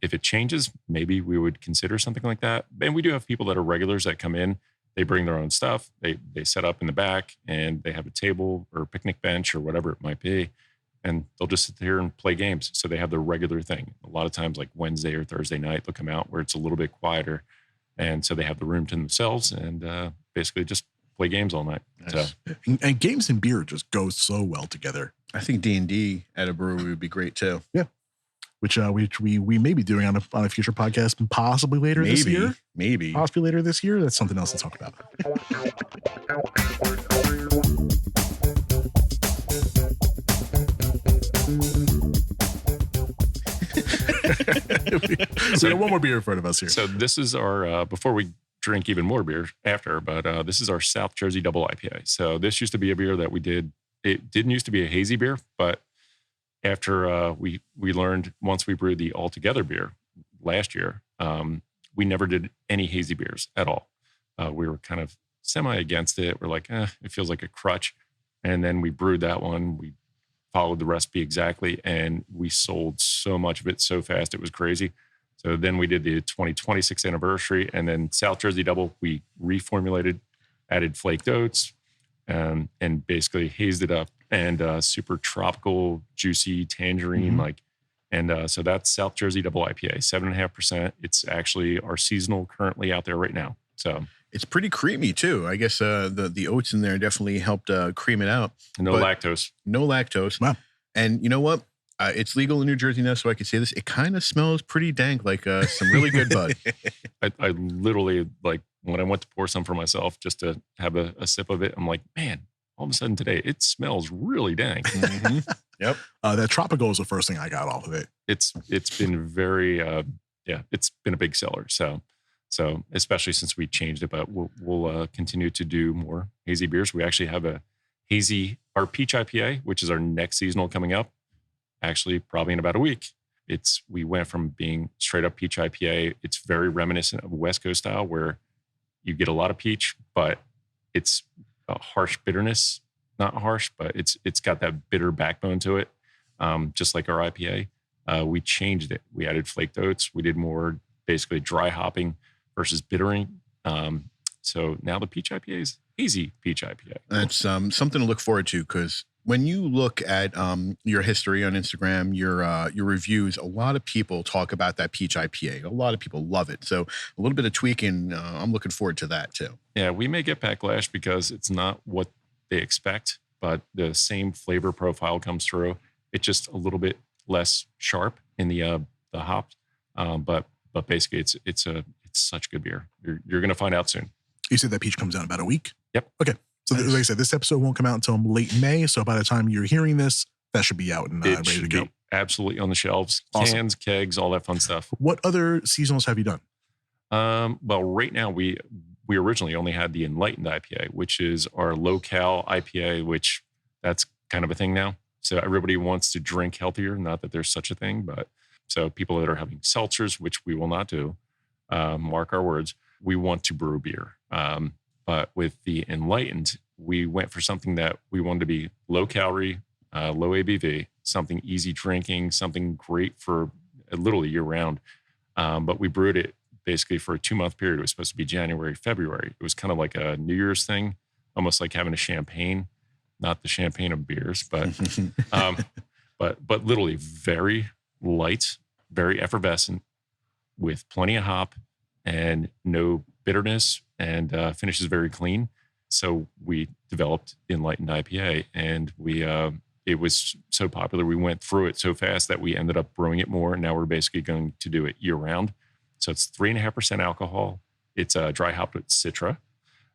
If it changes, maybe we would consider something like that. And we do have people that are regulars that come in. They bring their own stuff. They set up in the back and they have a table or a picnic bench or whatever it might be. And they'll just sit there and play games. So they have their regular thing. A lot of times like Wednesday or Thursday night, they'll come out where it's a little bit quieter. And so they have the room to themselves and basically just play games all night. Nice. So, and games and beer just go so well together. I think D&D at a brewery would be great too. Yeah. Which we may be doing on a future podcast, possibly later this year. Maybe. Possibly later this year. That's something else to talk about. So one more beer in front of us here. So this is our, before we drink even more beer after, but this is our South Jersey Double IPA. So this used to be a beer that we did. It didn't used to be a hazy beer, but after we learned once we brewed the Altogether beer last year, we never did any hazy beers at all. We were kind of semi against it. We're like, it feels like a crutch. And then we brewed that one. We followed the recipe exactly, and we sold so much of it so fast. It was crazy. So then we did the 2026 anniversary, and then South Jersey Double, we reformulated, added flaked oats, and basically hazed it up, and super tropical, juicy tangerine, so that's South Jersey Double IPA, 7.5%. It's actually our seasonal currently out there right now. So it's pretty creamy too. I guess the oats in there definitely helped cream it out. No lactose. No lactose. Wow. And you know what? It's legal in New Jersey now, so I can say this. It kind of smells pretty dank, like some really good bud. I literally, like, when I went to pour some for myself just to have a sip of it, I'm like, man, all of a sudden today, it smells really dank. Yep. That tropical was the first thing I got off of it. It's been very, it's been a big seller. So especially since we changed it, but we'll continue to do more hazy beers. We actually have our peach IPA, which is our next seasonal coming up. Actually, probably in about a week. We went from being straight up peach IPA. It's very reminiscent of West Coast style, where you get a lot of peach, but it's a harsh bitterness. Not harsh, but it's got that bitter backbone to it, just like our IPA. We changed it. We added flaked oats. We did more basically dry hopping versus bittering. So now the peach IPA is easy peach IPA. That's something to look forward to, because when you look at your history on Instagram, your reviews, a lot of people talk about that peach IPA. A lot of people love it. So a little bit of tweaking, I'm looking forward to that too. Yeah, we may get backlash because it's not what they expect, but the same flavor profile comes through. It's just a little bit less sharp in the hops, but basically it's such good beer. You're going to find out soon. You said that peach comes out in about a week? Yep. Okay. So like I said, this episode won't come out until late May. So by the time you're hearing this, that should be out and It ready to should go. be absolutely on the shelves. Awesome. Cans, kegs, all that fun stuff. What other seasonals have you done? Well, right now we originally only had the Enlightened IPA, which is our low-cal IPA, which that's kind of a thing now. So everybody wants to drink healthier. Not that there's such a thing, but so people that are having seltzers, which we will not do, mark our words, we want to brew beer. But with the Enlightened, we went for something that we wanted to be low calorie, low ABV, something easy drinking, something great for literally year round. But we brewed it basically for a 2-month period. It was supposed to be January, February. It was kind of like a New Year's thing, almost like having a champagne, not the champagne of beers, but but literally very light, very effervescent, with plenty of hop and no bitterness, and finishes very clean. So we developed Enlightened IPA, and it was so popular. We went through it so fast that we ended up brewing it more. And now we're basically going to do it year round. So it's 3.5% alcohol. It's dry hopped with Citra,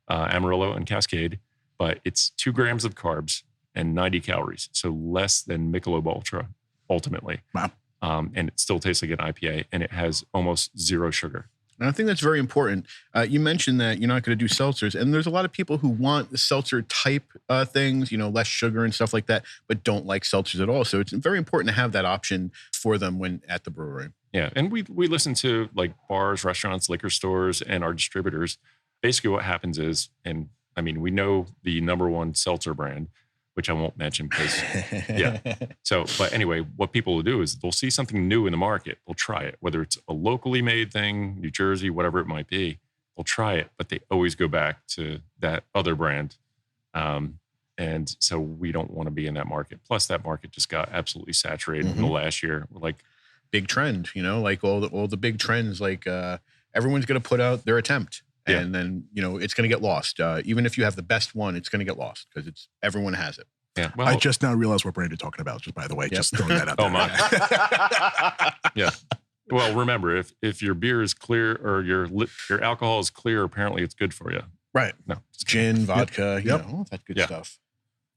Amarillo, and Cascade, but it's 2 grams of carbs and 90 calories. So less than Michelob Ultra, ultimately. Wow. And it still tastes like an IPA, and it has almost zero sugar. And I think that's very important. You mentioned that you're not going to do seltzers, and there's a lot of people who want the seltzer type things, less sugar and stuff like that, but don't like seltzers at all. So it's very important to have that option for them when at the brewery. Yeah, and we listen to like bars, restaurants, liquor stores, and our distributors. Basically what happens is, and I mean, we know the number one seltzer brand, which I won't mention because, yeah. So, but anyway, what people will do is they'll see something new in the market. They'll try it, whether it's a locally made thing, New Jersey, whatever it might be. They'll try it, but they always go back to that other brand. And so we don't want to be in that market. Plus, that market just got absolutely saturated in the last year. Like big trend, like all the big trends, like everyone's going to put out their attempt. Yeah. And then, it's going to get lost. Even if you have the best one, it's going to get lost because everyone has it. Yeah. Well, I just now realized what brand you're talking about, just by the way, just throwing that out there. Oh, my. Yeah. Well, remember, if your beer is clear or your alcohol is clear, apparently it's good for you. Right. No. Gin, vodka, all that good stuff.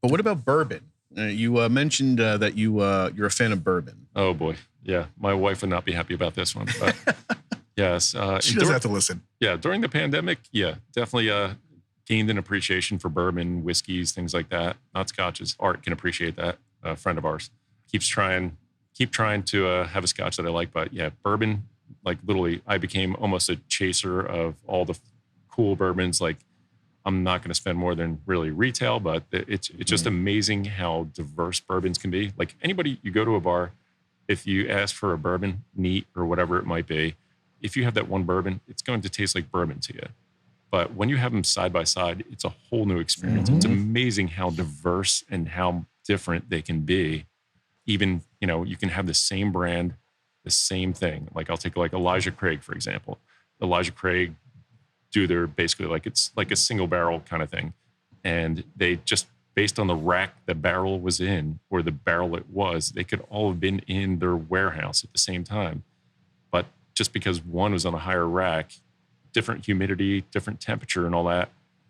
But what about bourbon? You mentioned that you're a fan of bourbon. Oh, boy. Yeah. My wife would not be happy about this one. But yes. She doesn't have to listen. Yeah. During the pandemic, definitely gained an appreciation for bourbon, whiskeys, things like that. Not scotches. Art can appreciate that. A friend of ours keep trying to have a scotch that I like. But yeah, bourbon, like literally, I became almost a chaser of all the cool bourbons. Like, I'm not going to spend more than really retail, but it's just amazing how diverse bourbons can be. Like anybody, you go to a bar, if you ask for a bourbon, neat or whatever it might be, if you have that one bourbon, it's going to taste like bourbon to you. But when you have them side by side, it's a whole new experience. It's amazing how diverse and how different they can be. Even, you can have the same brand, the same thing. Like I'll take like Elijah Craig, for example. Elijah Craig do their basically like it's like a single barrel kind of thing. And they just based on the rack the barrel was in or the barrel it was, they could all have been in their warehouse at the same time. But just because one was on a higher rack, different humidity, different temperature and all that,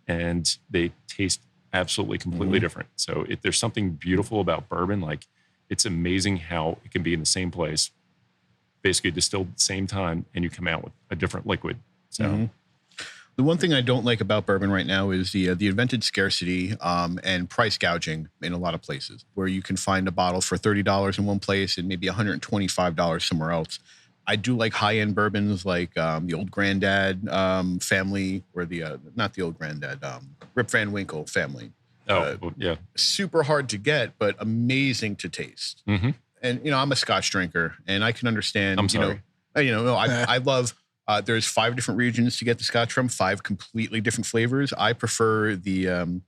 and they taste absolutely completely different. So if there's something beautiful about bourbon, like it's amazing how it can be in the same place, basically distilled at the same time, and you come out with a different liquid. So the one thing I don't like about bourbon right now is the invented scarcity and price gouging in a lot of places, where you can find a bottle for $30 in one place and maybe $125 somewhere else. I do like high-end bourbons like the Old Granddad family, or not the Old Granddad, Rip Van Winkle family. Yeah. Super hard to get, but amazing to taste. And, I'm a Scotch drinker, and I can understand, I'm sorry. I love, there's 5 different regions to get the Scotch from, 5 completely different flavors. I prefer the, I'm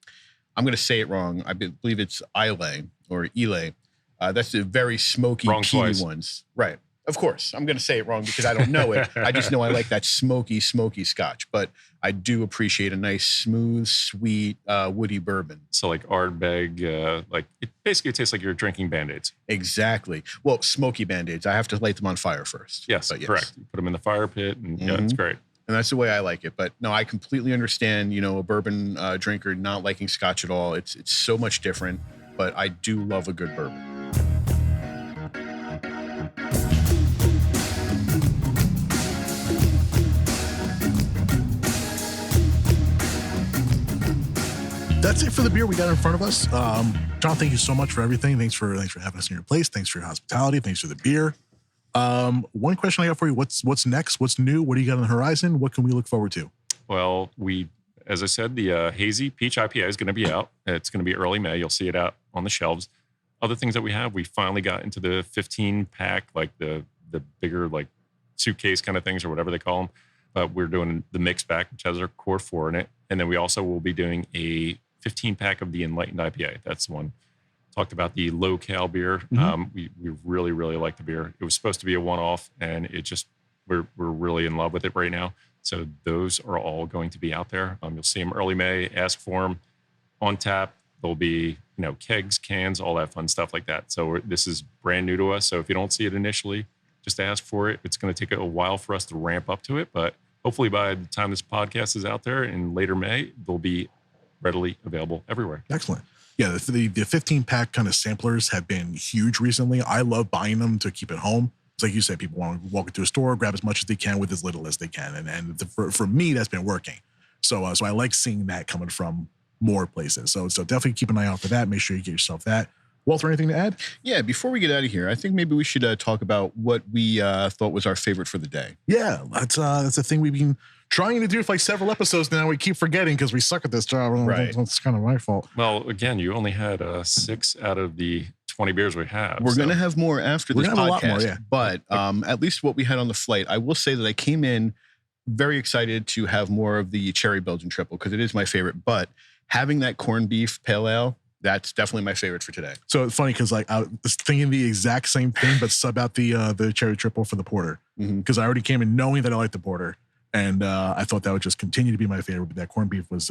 going to say it wrong. I believe it's Islay or Islay. That's the very smoky, peaty ones. Right. Of course, I'm going to say it wrong because I don't know it. I just know I like that smoky Scotch. But I do appreciate a nice, smooth, sweet, woody bourbon. So like Ardbeg, like it basically tastes like you're drinking Band-Aids. Exactly. Well, smoky Band-Aids. I have to light them on fire first. Yes, correct. You put them in the fire pit, and it's great. And that's the way I like it. But no, I completely understand, a bourbon drinker not liking Scotch at all. It's so much different. But I do love a good bourbon. That's it for the beer we got in front of us. John, thank you so much for everything. Thanks for having us in your place. Thanks for your hospitality. Thanks for the beer. One question I got for you: What's next? What's new? What do you got on the horizon? What can we look forward to? Well, as I said, the Hazy Peach IPA is going to be out. It's going to be early May. You'll see it out on the shelves. Other things that we finally got into the 15-pack, like the bigger like suitcase kind of things or whatever they call them. We're doing the mixed pack, which has our core 4 in it. And then we also will be doing a 15-pack of the Enlightened IPA. That's the one. Talked about the low-cal beer. Mm-hmm. We really, really like the beer. It was supposed to be a one-off, and we're really in love with it right now. So those are all going to be out there. You'll see them early May. Ask for them on tap. There'll be kegs, cans, all that fun stuff like that. So this is brand new to us. So if you don't see it initially, just ask for it. It's going to take a while for us to ramp up to it, but hopefully by the time this podcast is out there in later May, they'll be readily available everywhere. Excellent. Yeah, the 15-pack kind of samplers have been huge recently. I love buying them to keep at home. It's like you said, people want to walk into a store, grab as much as they can with as little as they can. And for me, that's been working. So I like seeing that coming from more places. So definitely keep an eye out for that. Make sure you get yourself that. Walter, anything to add? Yeah, before we get out of here, I think maybe we should talk about what we thought was our favorite for the day. Yeah, that's a thing we've been trying to do for like several episodes now. We keep forgetting because we suck at this job. Right. That's kind of my fault. Well, again, you only had 6 out of the 20 beers we have. We're going to have more after this podcast. A lot more, yeah. But at least what we had on the flight, I will say that I came in very excited to have more of the cherry Belgian triple because it is my favorite. But having that corned beef pale ale, that's definitely my favorite for today. So it's funny because like I was thinking the exact same thing, but sub out the cherry triple for the porter because I already came in knowing that I liked the porter, and I thought that would just continue to be my favorite. But that corned beef was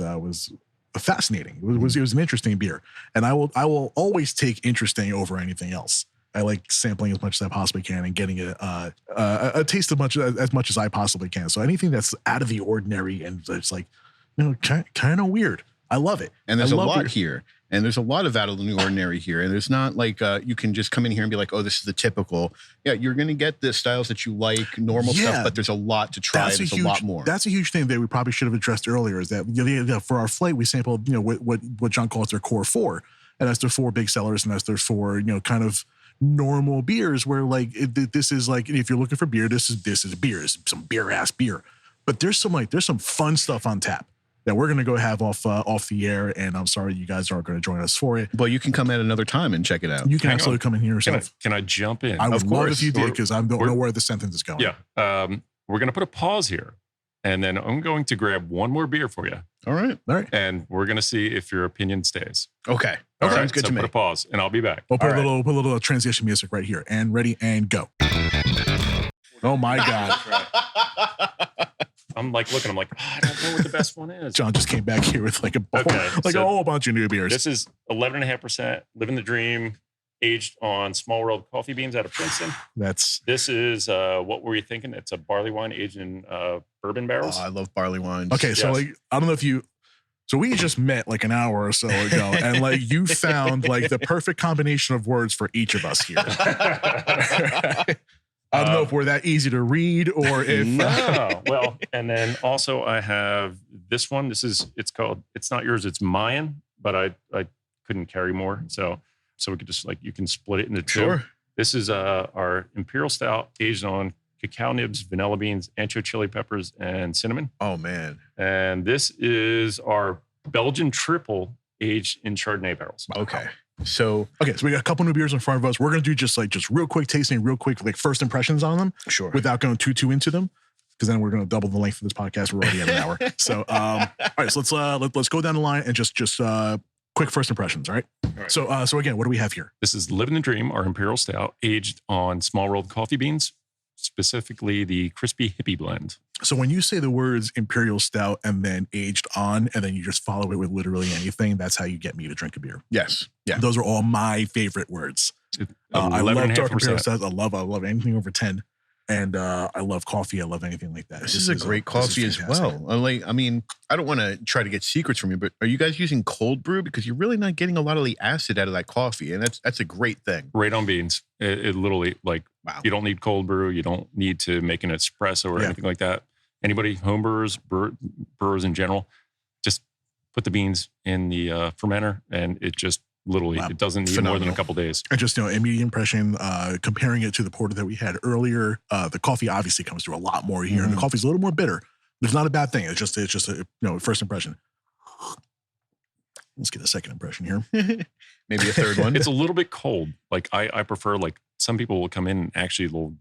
fascinating. It was an interesting beer, and I will always take interesting over anything else. I like sampling as much as I possibly can and getting a taste as much as I possibly can. So anything that's out of the ordinary and it's like kind of weird, I love it. And there's a lot here. And there's a lot of out of the ordinary here. And there's not like you can just come in here and be like, oh, this is the typical. Yeah, you're going to get the styles that you like, normal stuff, but there's a lot to try. There's a lot more. That's a huge thing that we probably should have addressed earlier is that for our flight, we sampled, what John calls their core 4. And that's their 4 big sellers. And that's their 4, kind of normal beers where like, this is like, if you're looking for beer, this is beer. It's some beer ass beer. But there's some fun stuff on tap that we're going to go have off the air, and I'm sorry you guys aren't going to join us for it. Well, you can come at another time and check it out. You can absolutely come in here yourself. Can I jump in? I would love if you did, because I don't know where the sentence is going. Yeah. We're going to put a pause here, and then I'm going to grab one more beer for you. All right. And we're going to see if your opinion stays. Okay. Sounds good to me. Put a pause, and I'll be back. We'll put a little transition music right here. And ready, and go. Oh, my God. I'm like looking. I'm like, I don't know what the best one is. John just came back here with like a whole bunch of new beers. This is 11.5%. Living the Dream, aged on Small World coffee beans out of Princeton. This is what were you thinking? It's a barley wine aged in bourbon barrels. Oh, I love barley wines. Okay, so like I don't know if you. So we just met like an hour or so ago, and like you found like the perfect combination of words for each of us here. I don't know if we're that easy to read or if no. Well, and then also I have this one. It's called, it's not yours, it's Mayan, but I couldn't carry more. So we could just you can split it into 2. Sure. This is our Imperial Stout aged on cacao nibs, vanilla beans, ancho chili peppers, and cinnamon. Oh man. And this is our Belgian triple aged in Chardonnay barrels. Okay. So we got a couple new beers in front of us. We're going to do just real quick tasting, real quick, like first impressions on them. Sure. Without going too into them, because then we're going to double the length of this podcast. We're already at an hour. So, all right, so let's go down the line and just quick first impressions. All right. So again, what do we have here? This is Living the Dream, our Imperial Stout, aged on small rolled coffee beans, specifically the crispy hippie blend. So when you say the words Imperial Stout and then aged on, and then you just follow it with literally anything, that's how you get me to drink a beer. Yes. Yeah. Those are all my favorite words. I love dark Imperial Stouts. I love anything over 10. And I love coffee. I love anything like that. This is a great coffee as well. I mean, I don't want to try to get secrets from you, but are you guys using cold brew? Because you're really not getting a lot of the acid out of that coffee. And that's a great thing. Right on beans. It literally, like, Wow. You don't need cold brew. You don't need to make an espresso or anything like that. Anybody, home brewers, brewers in general, just put the beans in the fermenter, and it just literally, it doesn't need more than a couple days. And just, immediate impression, comparing it to the porter that we had earlier, the coffee obviously comes through a lot more here, and the coffee's a little more bitter. It's not a bad thing. It's just a first impression. Let's get a second impression here. Maybe a third one. It's a little bit cold. Like I prefer, like, some people will come in and actually they'll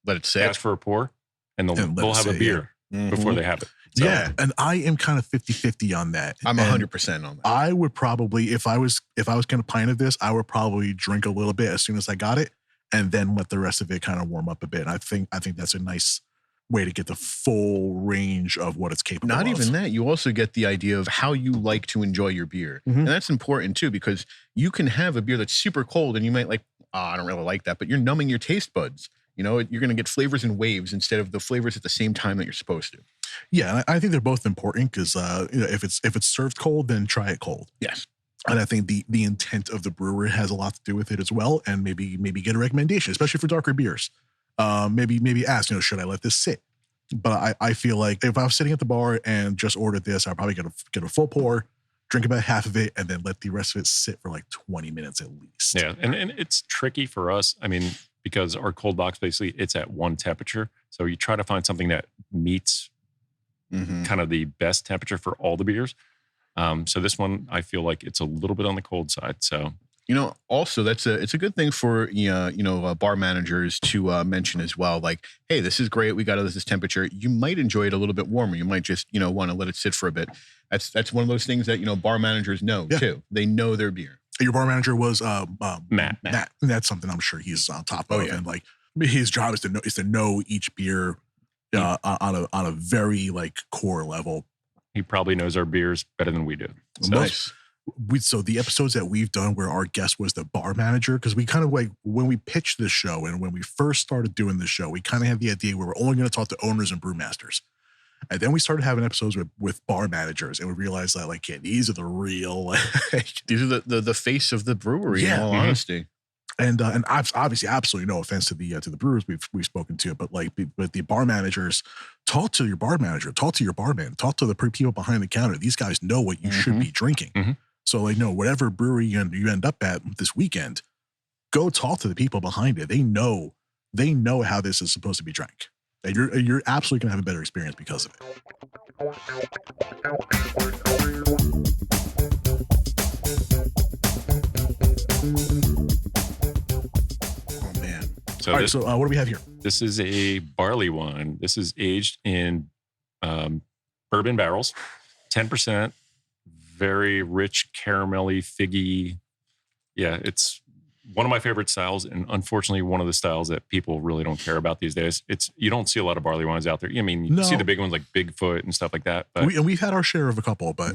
let it sit, ask for a pour, and they'll have a beer before they have it. So, yeah, and I am kind of 50-50 on that. I'm 100% on that. I would probably, if I was going to pint of this, I would probably drink a little bit as soon as I got it, and then let the rest of it kind of warm up a bit. And I think that's a nice way to get the full range of what it's capable of. Not even that. You also get the idea of how you like to enjoy your beer. And that's important too, because you can have a beer that's super cold and you might like, I don't really like that, but you're numbing your taste buds. You're going to get flavors in waves instead of the flavors at the same time that you're supposed to. Yeah, I think they're both important because if it's served cold, then try it cold. Yes. And I think the intent of the brewer has a lot to do with it as well, and maybe get a recommendation, especially for darker beers. Maybe ask, should I let this sit? But I feel like if I was sitting at the bar and just ordered this, I'd probably get a full pour, drink about half of it, and then let the rest of it sit for like 20 minutes at least. Yeah, and it's tricky for us. I mean, because our cold box, basically, it's at one temperature. So you try to find something that meets kind of the best temperature for all the beers. So this one, I feel like it's a little bit on the cold side. So, also it's a good thing for, bar managers to mention as well. Like, hey, this is great. We got this temperature. You might enjoy it a little bit warmer. You might just, want to let it sit for a bit. That's one of those things that, bar managers know too. They know their beer. Your bar manager was Matt. And that's something I'm sure he's on top of. And like his job is to know each beer on a very like core level. He probably knows our beers better than we do. So. Nice. So the episodes that we've done where our guest was the bar manager, because we kind of like when we pitched this show and when we first started doing this show, we kind of had the idea where we're only going to talk to owners and brewmasters. And then we started having episodes with bar managers, and we realized that like, yeah, these are the real, these are the face of the brewery. In all honesty, and obviously, absolutely no offense to the brewers we've spoken to, but the bar managers, talk to your bar manager, talk to your barman, talk to the people behind the counter. These guys know what you should be drinking. So like, no, whatever brewery you end up at this weekend, go talk to the people behind it. They know how this is supposed to be drank. And you're absolutely gonna have a better experience because of it. oh man. So All right, so what do we have here? This is a barley wine. This is aged in bourbon barrels, 10%, very rich, caramelly, figgy. Yeah, it's one of my favorite styles, and unfortunately, one of the styles that people really don't care about these days. You don't see a lot of barley wines out there. I mean, you see the big ones like Bigfoot and stuff like that. But we've had our share of a couple, but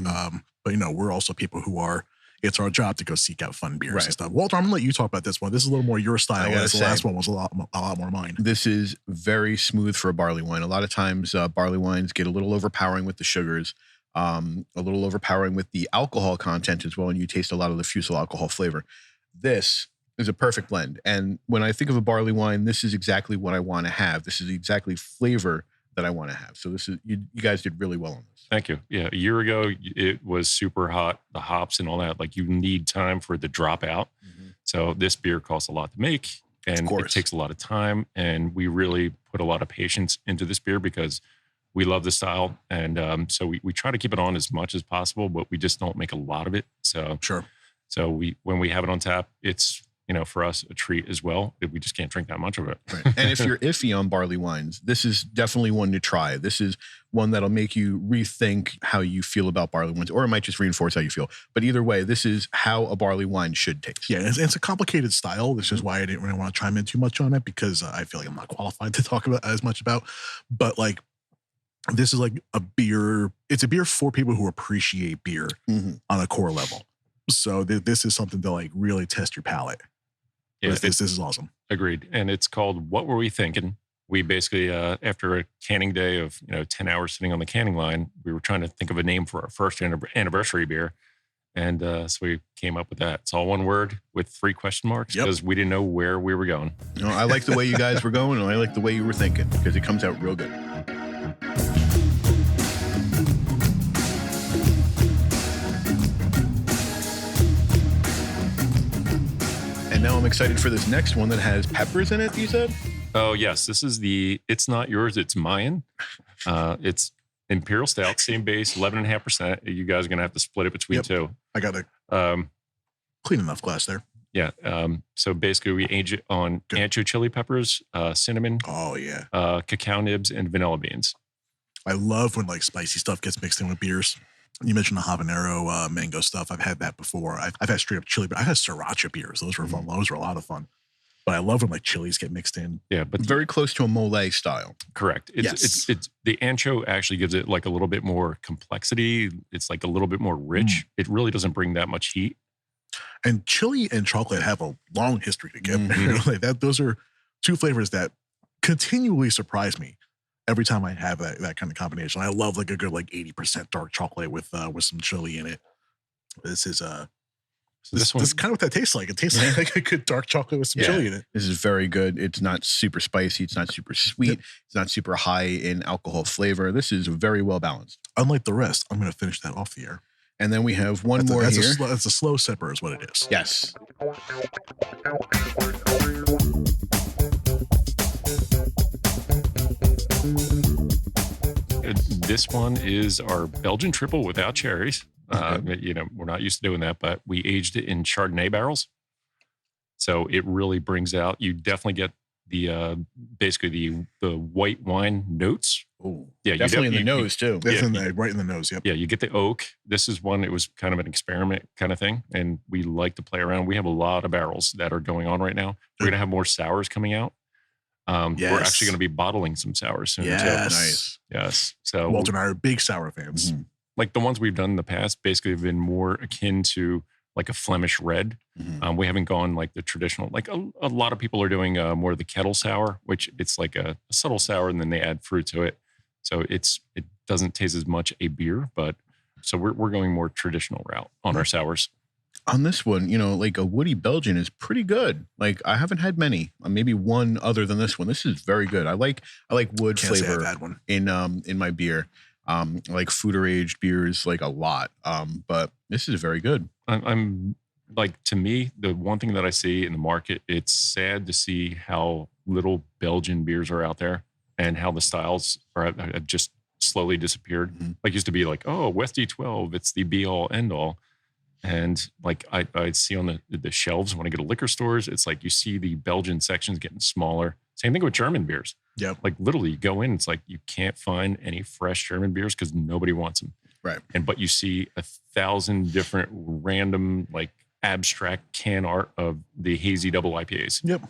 we're also people who are. It's our job to go seek out fun beers and stuff. Walter, I'm gonna let you talk about this one. This is a little more your style. The last one was a lot more mine. This is very smooth for a barley wine. A lot of times, barley wines get a little overpowering with the sugars, a little overpowering with the alcohol content as well, and you taste a lot of the fusel alcohol flavor. This is a perfect blend. And when I think of a barley wine, this is exactly what I want to have. This is exactly flavor that I want to have. So this is you guys did really well on this. Thank you. Yeah, a year ago it was super hot, the hops and all that. Like you need time for it to drop out. So this beer costs a lot to make, and it takes a lot of time. And we really put a lot of patience into this beer because we love the style, and so we try to keep it on as much as possible, but we just don't make a lot of it. So So when we have it on tap, it's for us a treat as well. We just can't drink that much of it. Right. And if you're iffy on barley wines, this is definitely one to try. This is one that'll make you rethink how you feel about barley wines, or it might just reinforce how you feel. But either way, this is how a barley wine should taste. Yeah, it's a complicated style. This is why I didn't really want to chime in too much on it, because I feel like I'm not qualified to talk about as much about. But like, this is like a beer. It's a beer for people who appreciate beer on a core level. So this is something to like really test your palate. Yeah, this is awesome. Agreed. And it's called What Were We Thinking? we basically, after a canning day of 10 hours sitting on the canning line, we were trying to think of a name for our first anniversary beer. And so we came up with that. It's all one word with 3 question marks because we didn't know where we were going. I like the way you guys were going, and I like the way you were thinking because it comes out real good. And now I'm excited for this next one that has peppers in it, you said? Oh, yes. This is It's Not Yours, It's Mayan. It's Imperial Stout, same base, 11.5%. You guys are going to have to split it between 2. I got a clean enough glass there. Yeah. So basically, we age it on ancho chili peppers, cinnamon. Oh, yeah. Cacao nibs, and vanilla beans. I love when like spicy stuff gets mixed in with beers. You mentioned the habanero mango stuff. I've had that before. I've had straight up chili, but I had sriracha beers. Those were fun. Those were a lot of fun. But I love when like chilies get mixed in. Yeah, but very close to a mole style. Correct. It's the ancho actually gives it like a little bit more complexity. It's like a little bit more rich. It really doesn't bring that much heat. And chili and chocolate have a long history together. Those are 2 flavors that continually surprise me every time I have that kind of combination. I love like a good like 80% dark chocolate with some chili in it. This is This is kind of what that tastes like. It tastes like a good dark chocolate with some chili in it. This is very good. It's not super spicy. It's not super sweet. It's not super high in alcohol flavor. This is very well balanced. Unlike the rest, I'm going to finish that off the air. And then we have one more here. That's a slow sipper is what it is. Yes. This one is our Belgian triple without cherries. We're not used to doing that, but we aged it in Chardonnay barrels. So it really brings out, you definitely get the basically the white wine notes. Oh, yeah, definitely in the nose too. Right in the nose. Yep. Yeah, you get the oak. This is one. It was kind of an experiment kind of thing, and we like to play around. We have a lot of barrels that are going on right now. We're gonna have more sours coming out. We're actually going to be bottling some sours soon too. Nice. Yes. So Walter and I are big sour fans. Mm-hmm. Like the ones we've done in the past, basically have been more akin to like a Flemish red. Mm-hmm. We haven't gone like the traditional, like a lot of people are doing more of the kettle sour, which it's like a subtle sour and then they add fruit to it. So it doesn't taste as much a beer, but so we're going more traditional route on our sours. On this one, like a woody Belgian is pretty good. Like I haven't had many, maybe one other than this one. This is very good. I like wood flavor in my beer. I like foeder aged beers like a lot. But this is very good. I'm like, to me, the one thing that I see in the market, it's sad to see how little Belgian beers are out there and how the styles have just slowly disappeared. Mm-hmm. Like used to be like, oh, West D12, it's the be all end all. And like I see on the shelves when I go to liquor stores, it's like you see the Belgian sections getting smaller. Same thing with German beers. Yeah. Like literally you go in, it's like you can't find any fresh German beers because nobody wants them. Right. But you see 1,000 different random like abstract can art of the hazy double IPAs. Yep.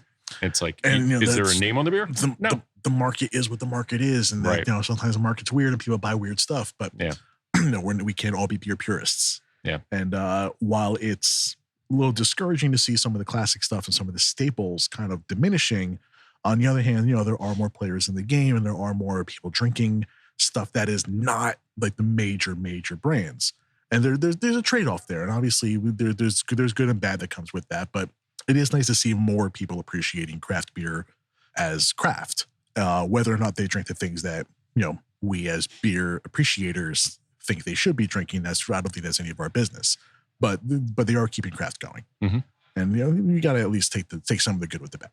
It's like, is there a name on the beer? No. The market is what the market is. And sometimes the market's weird and people buy weird stuff, but we can't all be beer purists. Yeah. And while it's a little discouraging to see some of the classic stuff and some of the staples kind of diminishing, on the other hand, there are more players in the game and there are more people drinking stuff that is not like the major brands. And there's a trade-off there. And obviously there's good and bad that comes with that. But it is nice to see more people appreciating craft beer as craft, whether or not they drink the things that, we as beer appreciators think they should be drinking. I don't think that's any of our business, but they are keeping craft going. Mm-hmm. And you got to at least take some of the good with the bad.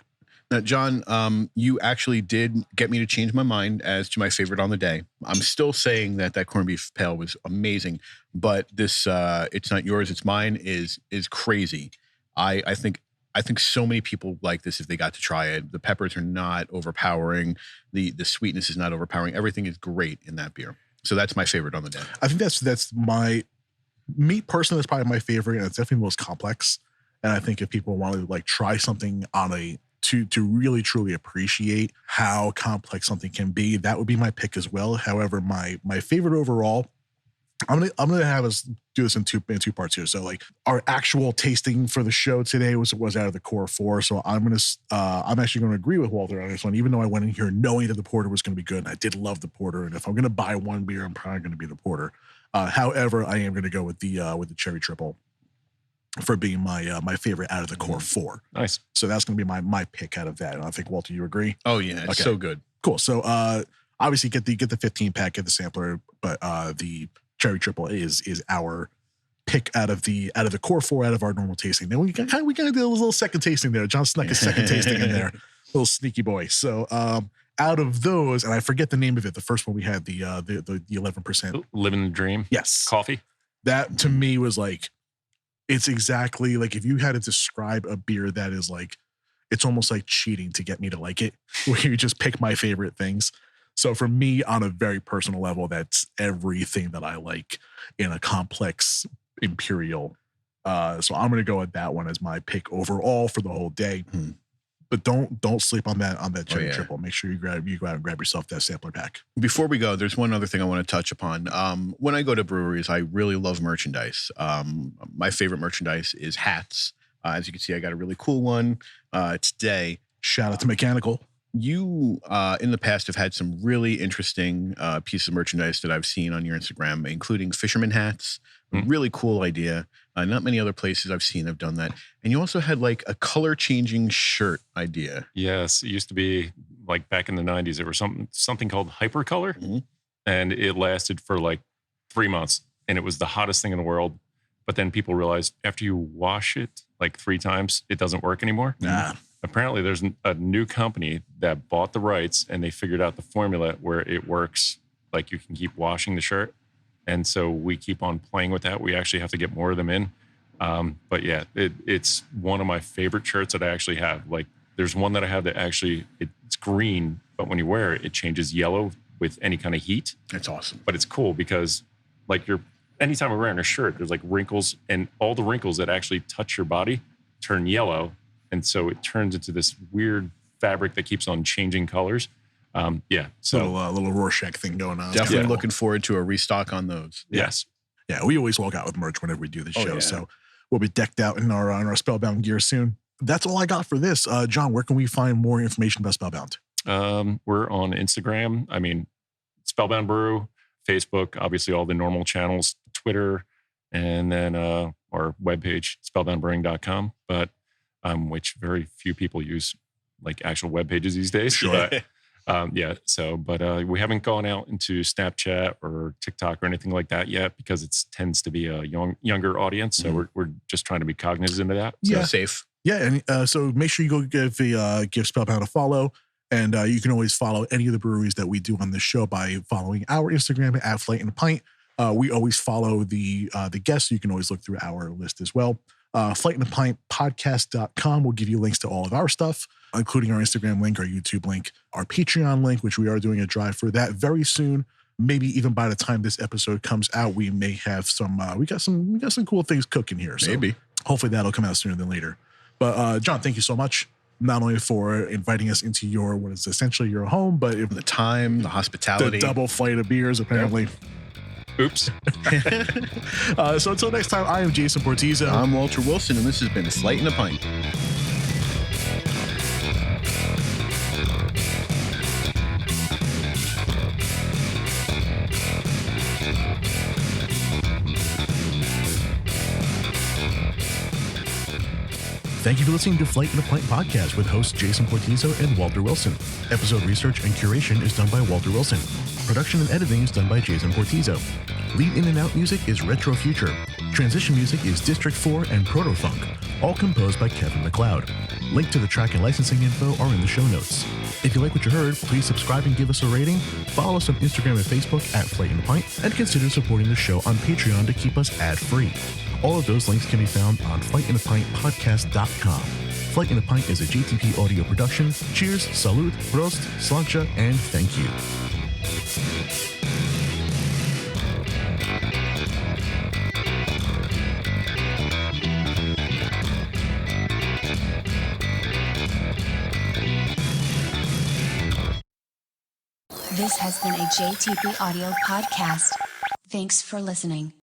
Now, John, you actually did get me to change my mind as to my favorite on the day. I'm still saying that corned beef pale was amazing, but this It's Not Yours, It's Mine is crazy. I think so many people like this if they got to try it. The peppers are not overpowering. The sweetness is not overpowering. Everything is great in that beer. So that's my favorite on the day. I think that's me personally, that's probably my favorite, and it's definitely the most complex. And I think if people want to like try something to really truly appreciate how complex something can be, that would be my pick as well. However, my favorite overall I'm gonna have us do this in two parts here. So like our actual tasting for the show today was out of the core 4. So I'm actually gonna agree with Walter on this one, even though I went in here knowing that the porter was gonna be good. And I did love the porter. And if I'm gonna buy one beer, I'm probably gonna be the porter. However, I am gonna go with the cherry triple for being my favorite out of the core 4. Nice. So that's gonna be my pick out of that. And I think Walter, you agree? Oh yeah, it's so good. Cool. So obviously get the 15 pack, get the sampler, but the cherry triple is our pick out of the core 4 out of our normal tasting. Then we kind of did a little second tasting there. John snuck a second tasting in there, little sneaky boy. So out of those, and I forget the name of it. The first one we had the 11%. Living the dream. Yes, Coffee. That to me was like, it's exactly like if you had to describe a beer that is like, it's almost like cheating to get me to like it, where you just pick my favorite things. So for me, on a very personal level, that's everything that I like in a complex imperial. So I'm going to go with that one as my pick overall for the whole day. But don't sleep on that cherry triple. Make sure you go out and grab yourself that sampler pack. Before we go, there's one other thing I want to touch upon. When I go to breweries, I really love merchandise. My favorite merchandise is hats. As you can see, I got a really cool one today. Shout out to Mechanical. You, in the past, have had some really interesting pieces of merchandise that I've seen on your Instagram, including fisherman hats. Really cool idea. Not many other places I've seen have done that. And you also had like a color-changing shirt idea. Yes, it used to be like back in the 90s. There was something called Hypercolor, and it lasted for like 3 months, and it was the hottest thing in the world. But then people realized after you wash it like 3 times, it doesn't work anymore. Nah. Apparently there's a new company that bought the rights, and they figured out the formula where it works. Like you can keep washing the shirt. And so we keep on playing with that. We actually have to get more of them in. But yeah, it's one of my favorite shirts that I actually have. Like there's one that I have that actually, it's green, but when you wear it, it changes yellow with any kind of heat. That's awesome. But it's cool because like anytime we're wearing a shirt, there's like wrinkles, and all the wrinkles that actually touch your body turn yellow. And so it turns into this weird fabric that keeps on changing colors. So little Rorschach thing going on. Definitely looking forward to a restock on those. Yes. Yeah, we always walk out with merch whenever we do the show. Yeah. So we'll be decked out in our Spellbound gear soon. That's all I got for this. John, where can we find more information about Spellbound? We're on Instagram. I mean, Spellbound Brew, Facebook, obviously all the normal channels, Twitter, and then our webpage, spellboundbrewing.com. But which very few people use like actual web pages these days. Sure. But we haven't gone out into Snapchat or TikTok or anything like that yet because it tends to be a younger audience. So we're just trying to be cognizant of that. So. Yeah. Safe. Yeah. And so make sure you go give Spellbound a follow. And you can always follow any of the breweries that we do on this show by following our Instagram at Flight and Pint. We always follow the guests. You can always look through our list as well. Flight and Pint podcast.com will give you links to all of our stuff, including our Instagram link, our YouTube link, our Patreon link, which we are doing a drive for that very soon. Maybe even by the time this episode comes out, we may have some, we got some cool things cooking here. So maybe. Hopefully that'll come out sooner than later. But John, thank you so much. Not only for inviting us into what is essentially your home, but the time, the hospitality, the double flight of beers, apparently. Yep. Oops. So until next time, I am Jason Portizo. I'm Walter Wilson, and this has been Flight and a Pint. Thank you for listening to Flight and a Pint podcast with hosts Jason Portizo and Walter Wilson. Episode research and curation is done by Walter Wilson. Production and editing is done by Jason Portizo. Lead in and out music is RetroFuture. Transition music is District 4 and Protofunk, all composed by Kevin MacLeod. Link to the track and licensing info are in the show notes. If you like what you heard, please subscribe and give us a rating. Follow us on Instagram and Facebook at Flight and a Pint, and consider supporting the show on Patreon to keep us ad-free. All of those links can be found on flightandapintpodcast.com. Flight and a Pint is a JTP audio production. Cheers, salud, prost, slancha, and thank you. This has been a JTP audio podcast. Thanks for listening.